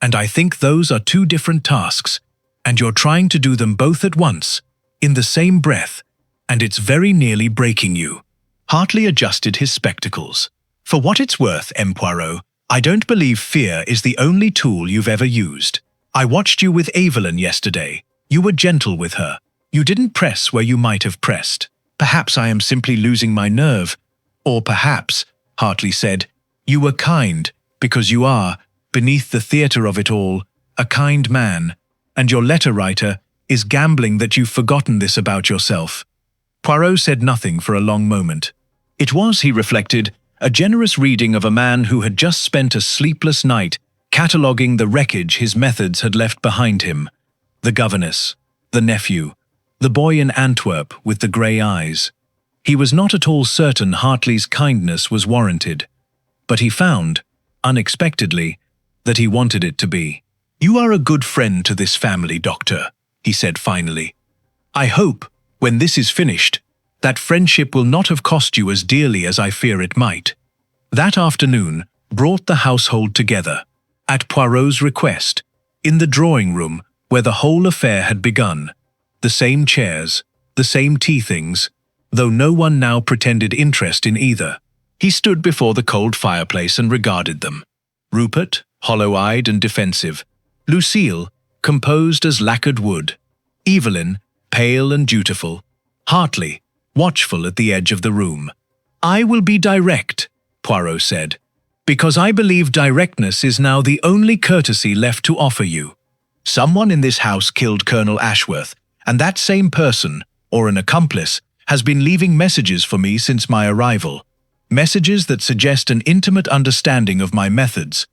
And I think those are two different tasks, and you're trying to do them both at once, in the same breath, and it's very nearly breaking you." Hartley adjusted his spectacles. "For what it's worth, M. Poirot, I don't believe fear is the only tool you've ever used. I watched you with Evelyn yesterday. You were gentle with her. You didn't press where you might have pressed. Perhaps I am simply losing my nerve. Or perhaps," Hartley said, "you were kind, because you are, beneath the theatre of it all, a kind man, and your letter writer is gambling that you've forgotten this about yourself." Poirot said nothing for a long moment. It was, he reflected, a generous reading of a man who had just spent a sleepless night cataloguing the wreckage his methods had left behind him. The governess, the nephew, the boy in Antwerp with the grey eyes. He was not at all certain Hartley's kindness was warranted, but he found, unexpectedly, that he wanted it to be. "You are a good friend to this family, Doctor," he said finally. "I hope, when this is finished, that friendship will not have cost you as dearly as I fear it might." That afternoon brought the household together, at Poirot's request, in the drawing-room where the whole affair had begun. The same chairs, the same tea-things, though no one now pretended interest in either. He stood before the cold fireplace and regarded them. Rupert, hollow-eyed and defensive. Lucille, composed as lacquered wood. Evelyn, pale and dutiful. Hartley, watchful at the edge of the room. "I will be direct," Poirot said, "because I believe directness is now the only courtesy left to offer you. Someone in this house killed Colonel Ashworth, and that same person, or an accomplice, has been leaving messages for me since my arrival. Messages that suggest an intimate understanding of my methods,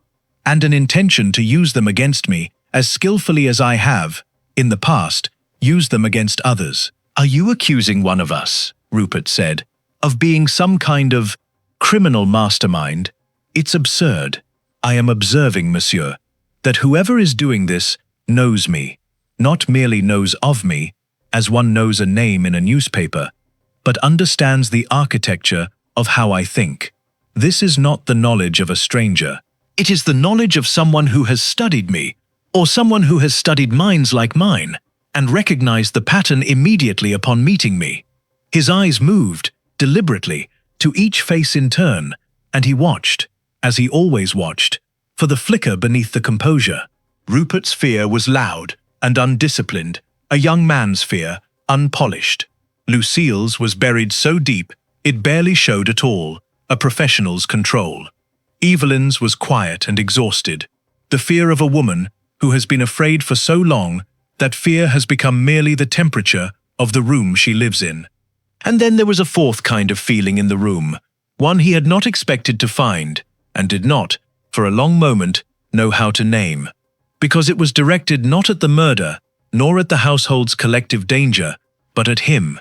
and an intention to use them against me as skillfully as I have, in the past, used them against others." "Are you accusing one of us," Rupert said, "of being some kind of criminal mastermind? It's absurd. I am observing, monsieur, that whoever is doing this knows me, not merely knows of me, as one knows a name in a newspaper, but understands the architecture of how I think. This is not the knowledge of a stranger. It is the knowledge of someone who has studied me, or someone who has studied minds like mine, and recognized the pattern immediately upon meeting me." His eyes moved, deliberately, to each face in turn, and he watched, as he always watched, for the flicker beneath the composure. Rupert's fear was loud and undisciplined, a young man's fear, unpolished. Lucille's was buried so deep it barely showed at all, a professional's control. Evelyn's was quiet and exhausted, the fear of a woman who has been afraid for so long that fear has become merely the temperature of the room she lives in. And then there was a fourth kind of feeling in the room, one he had not expected to find, and did not, for a long moment, know how to name. Because it was directed not at the murder, nor at the household's collective danger, but at him.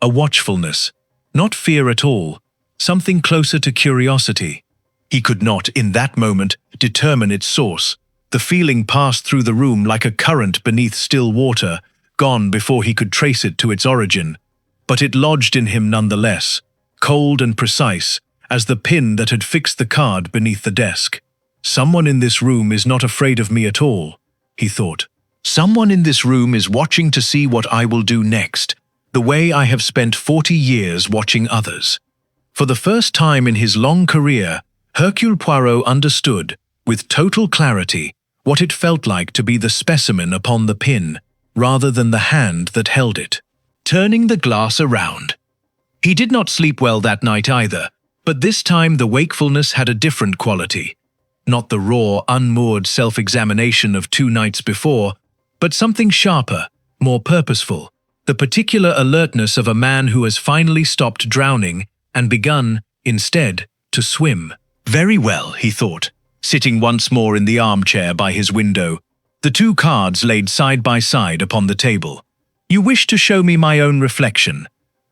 A watchfulness, not fear at all, something closer to curiosity. He could not, in that moment, determine its source. The feeling passed through the room like a current beneath still water, gone before he could trace it to its origin. But it lodged in him nonetheless, cold and precise, as the pin that had fixed the card beneath the desk. "Someone in this room is not afraid of me at all," he thought. "Someone in this room is watching to see what I will do next, the way I have spent 40 years watching others." For the first time in his long career, Hercule Poirot understood, with total clarity, what it felt like to be the specimen upon the pin, rather than the hand that held it. Turning the glass around. He did not sleep well that night either, but this time the wakefulness had a different quality. not the raw, unmoored self-examination of 2 nights before, but something sharper, more purposeful, the particular alertness of a man who has finally stopped drowning and begun, instead, to swim. Very well, he thought, sitting once more in the armchair by his window, the 2 cards laid side by side upon the table. You wish to show me my own reflection.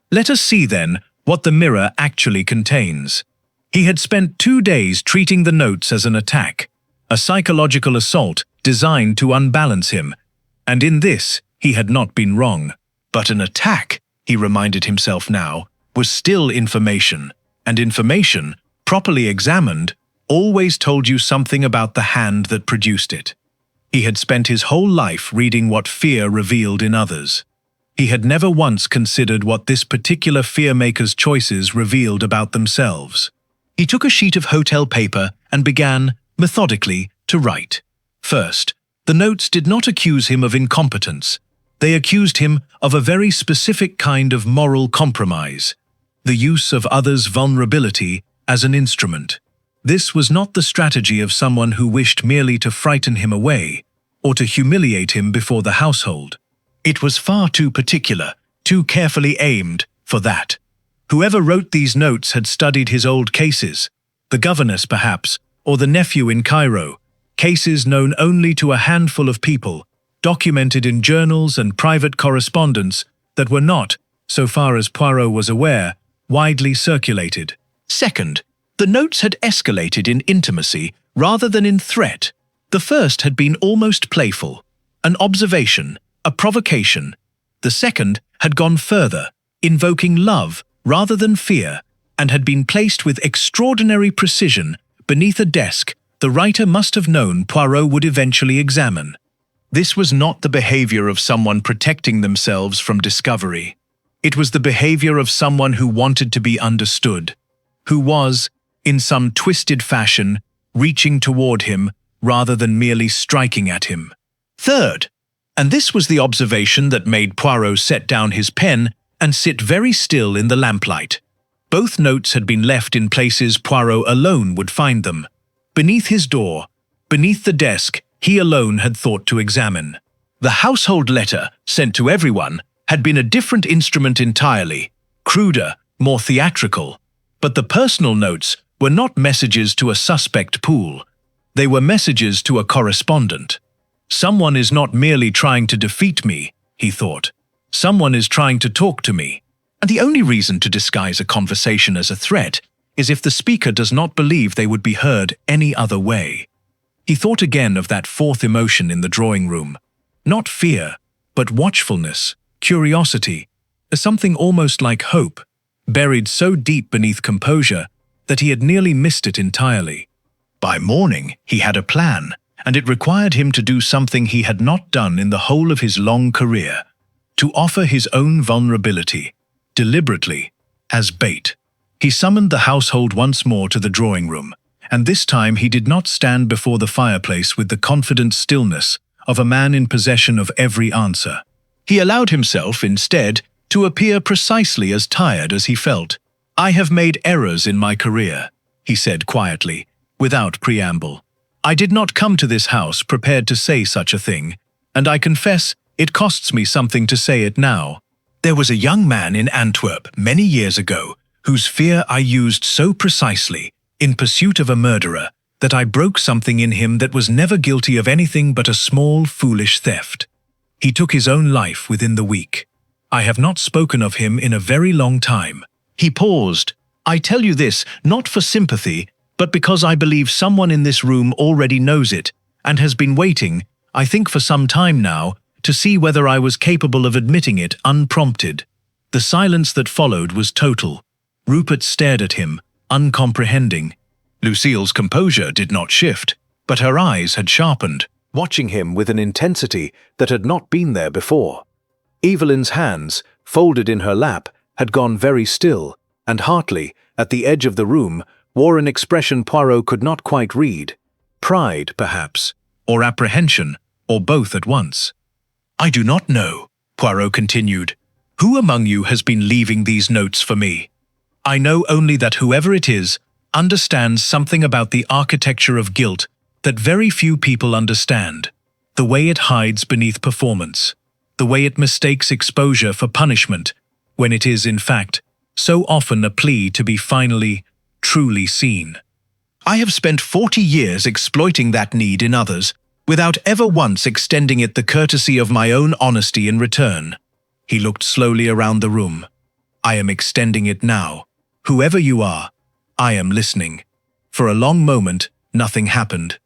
Let us see, then, what the mirror actually contains. He had spent 2 days treating the notes as an attack, a psychological assault designed to unbalance him, and in this he had not been wrong. But an attack, he reminded himself now, was still information, and information, properly examined, always told you something about the hand that produced it. He had spent his whole life reading what fear revealed in others. He had never once considered what this particular fear-maker's choices revealed about themselves. He took a sheet of hotel paper and began, methodically, to write. First, the notes did not accuse him of incompetence. They accused him of a very specific kind of moral compromise, the use of others' vulnerability as an instrument. This was not the strategy of someone who wished merely to frighten him away, or to humiliate him before the household. It was far too particular, too carefully aimed, for that. Whoever wrote these notes had studied his old cases, the governess perhaps, or the nephew in Cairo, cases known only to a handful of people, documented in journals and private correspondence that were not, so far as Poirot was aware, widely circulated. Second, the notes had escalated in intimacy rather than in threat. The first had been almost playful, an observation, a provocation. The second had gone further, invoking love rather than fear, and had been placed with extraordinary precision beneath a desk the writer must have known Poirot would eventually examine. This was not the behavior of someone protecting themselves from discovery. It was the behavior of someone who wanted to be understood, who was, in some twisted fashion, reaching toward him rather than merely striking at him. Third, and this was the observation that made Poirot set down his pen and sit very still in the lamplight. Both notes had been left in places Poirot alone would find them. Beneath his door, beneath the desk he alone had thought to examine. The household letter, sent to everyone, had been a different instrument entirely, cruder, more theatrical. But the personal notes were not messages to a suspect pool. They were messages to a correspondent. Someone is not merely trying to defeat me, he thought. Someone is trying to talk to me. And the only reason to disguise a conversation as a threat is if the speaker does not believe they would be heard any other way. He thought again of that fourth emotion in the drawing room. Not fear, but watchfulness, curiosity, something almost like hope, buried so deep beneath composure that he had nearly missed it entirely. By morning, he had a plan, and it required him to do something he had not done in the whole of his long career, to offer his own vulnerability, deliberately, as bait. He summoned the household once more to the drawing room, and this time he did not stand before the fireplace with the confident stillness of a man in possession of every answer. He allowed himself, instead, to appear precisely as tired as he felt. "I have made errors in my career," he said quietly, without preamble. "I did not come to this house prepared to say such a thing, and I confess it costs me something to say it now. There was a young man in Antwerp many years ago whose fear I used so precisely, in pursuit of a murderer, that I broke something in him that was never guilty of anything but a small, foolish theft. He took his own life within the week. I have not spoken of him in a very long time." He paused. "I tell you this, not for sympathy, but because I believe someone in this room already knows it, and has been waiting, I think for some time now, to see whether I was capable of admitting it unprompted." The silence that followed was total. Rupert stared at him, uncomprehending. Lucille's composure did not shift, but her eyes had sharpened, watching him with an intensity that had not been there before. Evelyn's hands, folded in her lap, had gone very still, and Hartley, at the edge of the room, wore an expression Poirot could not quite read. Pride, perhaps, or apprehension, or both at once. "I do not know," Poirot continued, "who among you has been leaving these notes for me. I know only that whoever it is, understands something about the architecture of guilt that very few people understand, the way it hides beneath performance, the way it mistakes exposure for punishment, when it is, in fact, so often a plea to be finally, truly seen. I have spent 40 years exploiting that need in others, without ever once extending it the courtesy of my own honesty in return. He looked slowly around the room. I am extending it now. Whoever you are, I am listening. For a long moment, nothing happened.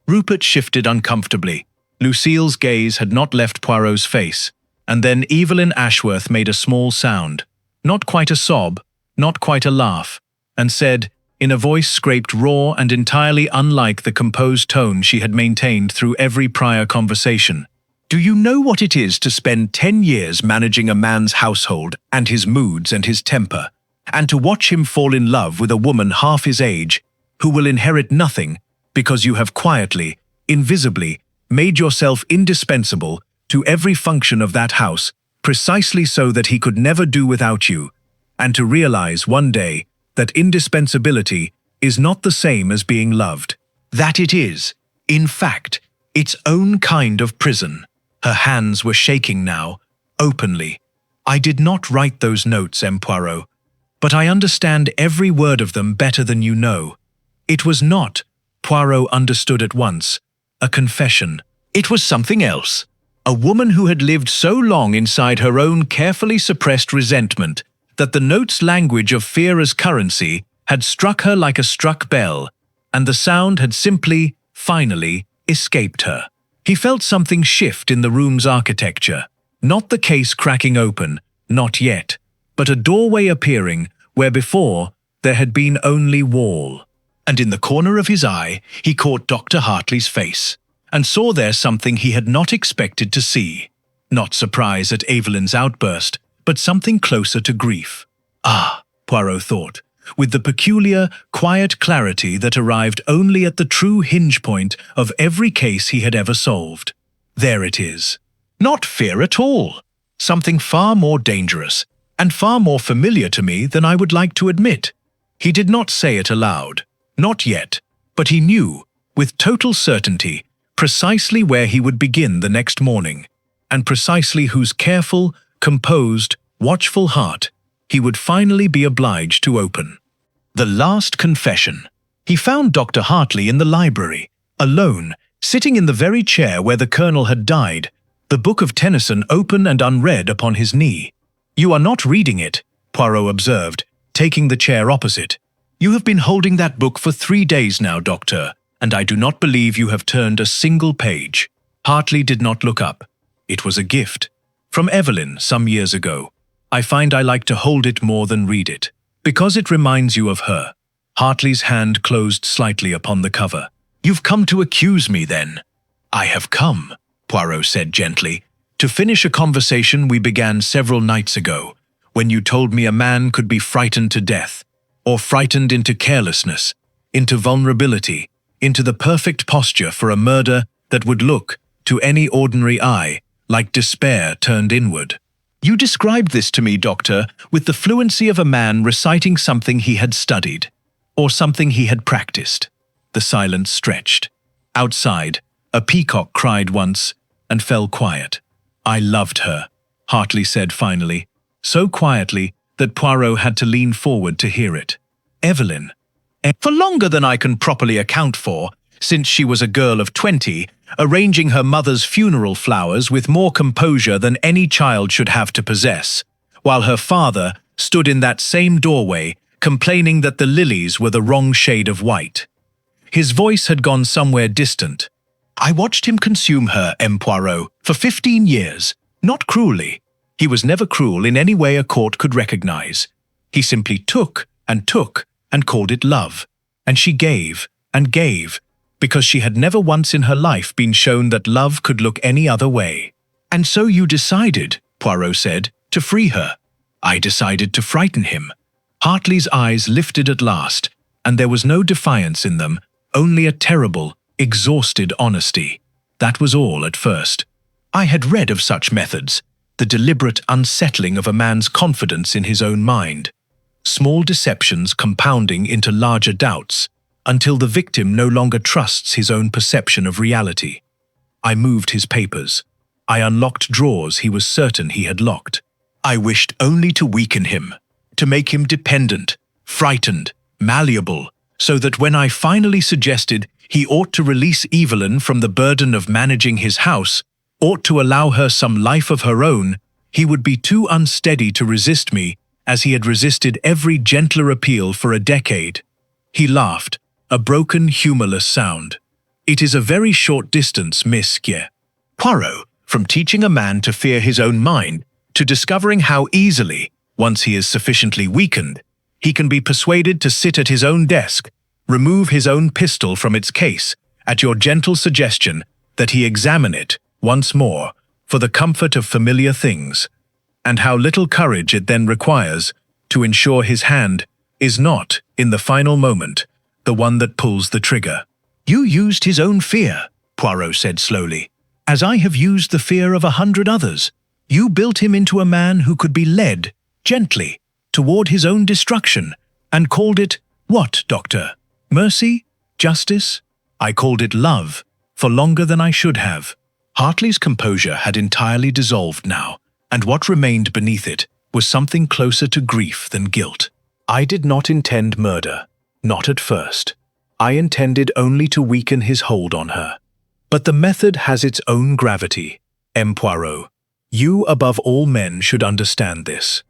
Rupert shifted uncomfortably. Lucille's gaze had not left Poirot's face, and then Evelyn Ashworth made a small sound, not quite a sob, not quite a laugh, and said, in a voice scraped raw and entirely unlike the composed tone she had maintained through every prior conversation, "Do you know what it is to spend 10 years managing a man's household and his moods and his temper, and to watch him fall in love with a woman half his age, who will inherit nothing because you have quietly, invisibly, made yourself indispensable to every function of that house, precisely so that he could never do without you, and to realize one day that indispensability is not the same as being loved, that it is, in fact, its own kind of prison." Her hands were shaking now, openly. "I did not write those notes, M. Poirot, but I understand every word of them better than you know. It was not," Poirot understood at once, "a confession. It was something else. A woman who had lived so long inside her own carefully suppressed resentment that the note's language of fear as currency had struck her like a struck bell, and the sound had simply, finally, escaped her. He felt something shift in the room's architecture, not the case cracking open, not yet, but a doorway appearing where before there had been only wall. And in the corner of his eye he caught Dr. Hartley's face, and saw there something he had not expected to see. Not surprise at Evelyn's outburst, but something closer to grief. "Ah," Poirot thought, with the peculiar, quiet clarity that arrived only at the true hinge point of every case he had ever solved. "There it is. Not fear at all. Something far more dangerous, and far more familiar to me than I would like to admit." He did not say it aloud, not yet, but he knew, with total certainty, precisely where he would begin the next morning, and precisely whose careful, composed, watchful heart he would finally be obliged to open. The last confession. He found Dr. Hartley in the library, alone, sitting in the very chair where the Colonel had died, the book of Tennyson open and unread upon his knee. "You are not reading it," Poirot observed, taking the chair opposite. "You have been holding that book for 3 days now, Doctor, and I do not believe you have turned a single page." Hartley did not look up. "It was a gift. From Evelyn, some years ago. I find I like to hold it more than read it, because it reminds you of her." Hartley's hand closed slightly upon the cover. "You've come to accuse me, then?" "I have come," Poirot said gently, "to finish a conversation we began several nights ago, when you told me a man could be frightened to death, or frightened into carelessness, into vulnerability, into the perfect posture for a murder that would look, to any ordinary eye, like despair turned inward. You described this to me, Doctor, with the fluency of a man reciting something he had studied, or something he had practiced." The silence stretched. Outside, a peacock cried once and fell quiet. "I loved her," Hartley said finally, so quietly that Poirot had to lean forward to hear it. "Evelyn. For longer than I can properly account for, since she was a girl of 20, arranging her mother's funeral flowers with more composure than any child should have to possess, while her father stood in that same doorway, complaining that the lilies were the wrong shade of white." His voice had gone somewhere distant. "I watched him consume her, M. Poirot, for 15 years, not cruelly. He was never cruel in any way a court could recognize. He simply took and called it love, and she gave and gave, because she had never once in her life been shown that love could look any other way. And so you decided," Poirot said, "to free her." "I decided to frighten him." Hartley's eyes lifted at last, and there was no defiance in them, only a terrible, exhausted honesty. "That was all at first. I had read of such methods, the deliberate unsettling of a man's confidence in his own mind. small deceptions compounding into larger doubts, until the victim no longer trusts his own perception of reality. I moved his papers. I unlocked drawers he was certain he had locked. I wished only to weaken him, to make him dependent, frightened, malleable, so that when I finally suggested he ought to release Evelyn from the burden of managing his house, ought to allow her some life of her own, he would be too unsteady to resist me, as he had resisted every gentler appeal for a decade. He laughed, a broken, humorless sound. It is a very short distance, Miss Poirot, from teaching a man to fear his own mind, to discovering how easily, once he is sufficiently weakened, he can be persuaded to sit at his own desk, remove his own pistol from its case, at your gentle suggestion that he examine it, once more, for the comfort of familiar things, and how little courage it then requires to ensure his hand is not, in the final moment, the one that pulls the trigger. You used his own fear, Poirot said slowly, as I have used the fear of 100 others. You built him into a man who could be led, gently, toward his own destruction, and called it, what, Doctor? Mercy? Justice? I called it love, for longer than I should have. Hartley's composure had entirely dissolved now, and what remained beneath it was something closer to grief than guilt. I did not intend murder, not at first. I intended only to weaken his hold on her. But the method has its own gravity, M. Poirot. You, above all men, should understand this.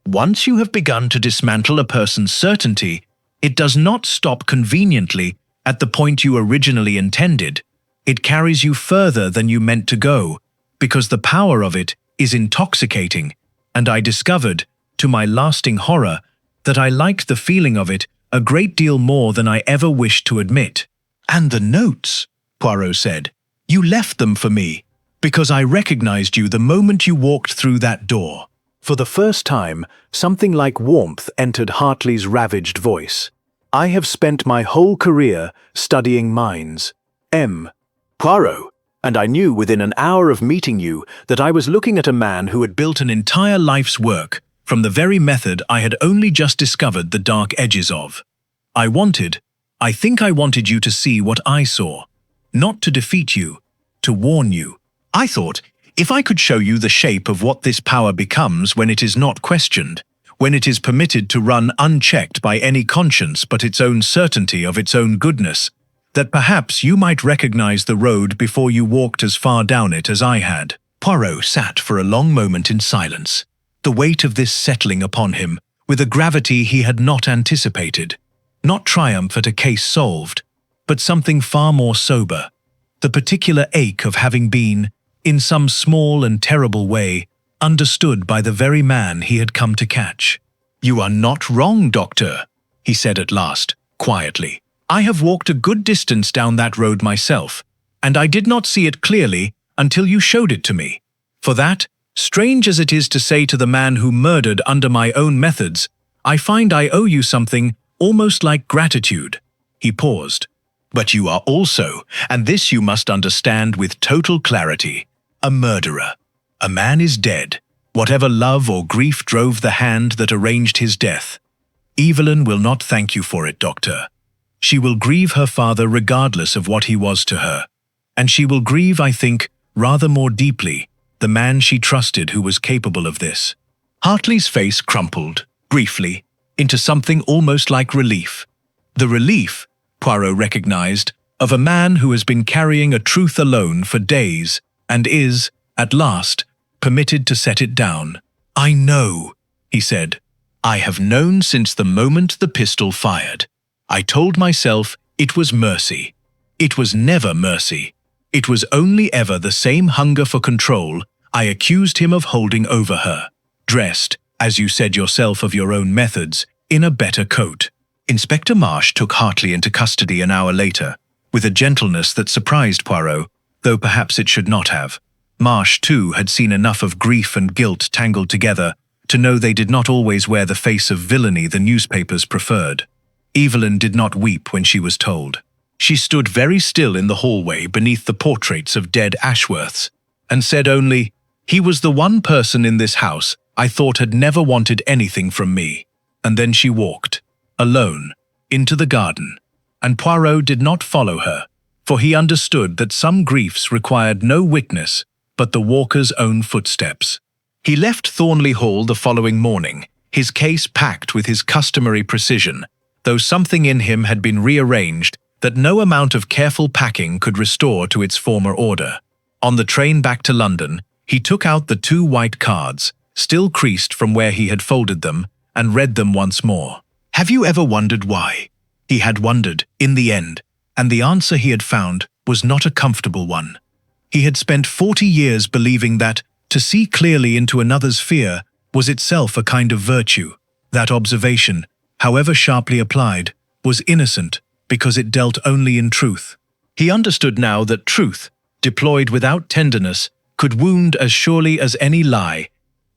Once you have begun to dismantle a person's certainty, it does not stop conveniently at the point you originally intended. It carries you further than you meant to go, because the power of it is intoxicating, and I discovered, to my lasting horror, that I liked the feeling of it a great deal more than I ever wished to admit. And the notes, Poirot said. You left them for me, because I recognized you the moment you walked through that door. For the first time, something like warmth entered Hartley's ravaged voice. I have spent my whole career studying minds. M. Poirot, and I knew within an hour of meeting you that I was looking at a man who had built an entire life's work from the very method I had only just discovered the dark edges of. I think I wanted you to see what I saw, not to defeat you, to warn you. I thought, if I could show you the shape of what this power becomes when it is not questioned, when it is permitted to run unchecked by any conscience but its own certainty of its own goodness, that perhaps you might recognize the road before you walked as far down it as I had. Poirot sat for a long moment in silence, the weight of this settling upon him with a gravity he had not anticipated. Not triumph at a case solved, but something far more sober, the particular ache of having been, in some small and terrible way, understood by the very man he had come to catch. You are not wrong, Doctor, he said at last, quietly. I have walked a good distance down that road myself, and I did not see it clearly until you showed it to me. For that, strange as it is to say to the man who murdered under my own methods, I find I owe you something almost like gratitude. He paused. But you are also, and this you must understand with total clarity, a murderer. A man is dead, whatever love or grief drove the hand that arranged his death. Evelyn will not thank you for it, Doctor. She will grieve her father regardless of what he was to her, and she will grieve, I think, rather more deeply, the man she trusted who was capable of this. Hartley's face crumpled, briefly, into something almost like relief. The relief, Poirot recognized, of a man who has been carrying a truth alone for days and is, at last, permitted to set it down. I know, he said. I have known since the moment the pistol fired. I told myself it was mercy. It was never mercy. It was only ever the same hunger for control I accused him of holding over her, dressed, as you said yourself of your own methods, in a better coat. Inspector Marsh took Hartley into custody an hour later, with a gentleness that surprised Poirot, though perhaps it should not have. Marsh, too, had seen enough of grief and guilt tangled together to know they did not always wear the face of villainy the newspapers preferred. Evelyn did not weep when she was told. She stood very still in the hallway beneath the portraits of dead Ashworths, and said only, "He was the one person in this house I thought had never wanted anything from me." and then she walked, alone, into the garden. And Poirot did not follow her, for he understood that some griefs required no witness but the walker's own footsteps. He left Thornley Hall the following morning, his case packed with his customary precision, though something in him had been rearranged that no amount of careful packing could restore to its former order. On the train back to London, he took out the 2 white cards, still creased from where he had folded them, and read them once more. Have you ever wondered why? He had wondered, in the end, and the answer he had found was not a comfortable one. He had spent 40 years believing that to see clearly into another's fear was itself a kind of virtue. That observation, however sharply applied, was innocent because it dealt only in truth. He understood now that truth, deployed without tenderness, could wound as surely as any lie,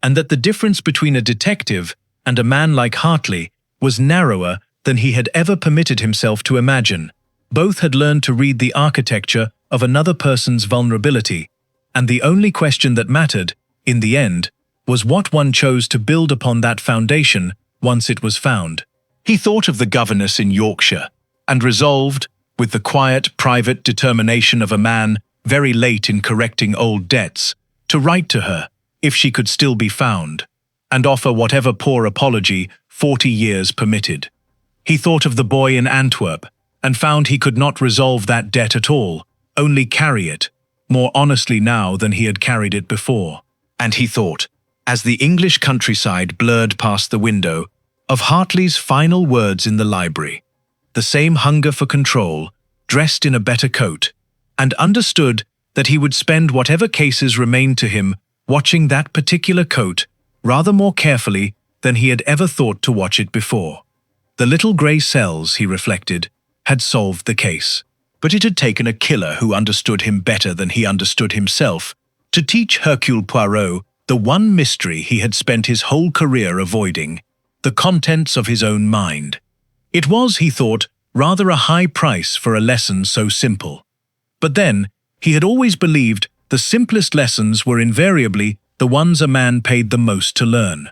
and that the difference between a detective and a man like Hartley was narrower than he had ever permitted himself to imagine. Both had learned to read the architecture of another person's vulnerability, and the only question that mattered, in the end, was what one chose to build upon that foundation once it was found. He thought of the governess in Yorkshire, and resolved, with the quiet, private determination of a man very late in correcting old debts, to write to her, if she could still be found, and offer whatever poor apology 40 years permitted. He thought of the boy in Antwerp, and found he could not resolve that debt at all, only carry it, more honestly now than he had carried it before. And he thought, as the English countryside blurred past the window, of Hartley's final words in the library, the same hunger for control, dressed in a better coat, and understood that he would spend whatever cases remained to him watching that particular coat rather more carefully than he had ever thought to watch it before. The little grey cells, he reflected, had solved the case. But it had taken a killer who understood him better than he understood himself to teach Hercule Poirot the one mystery he had spent his whole career avoiding, the contents of his own mind. It was, he thought, rather a high price for a lesson so simple. But then, he had always believed the simplest lessons were invariably the ones a man paid the most to learn.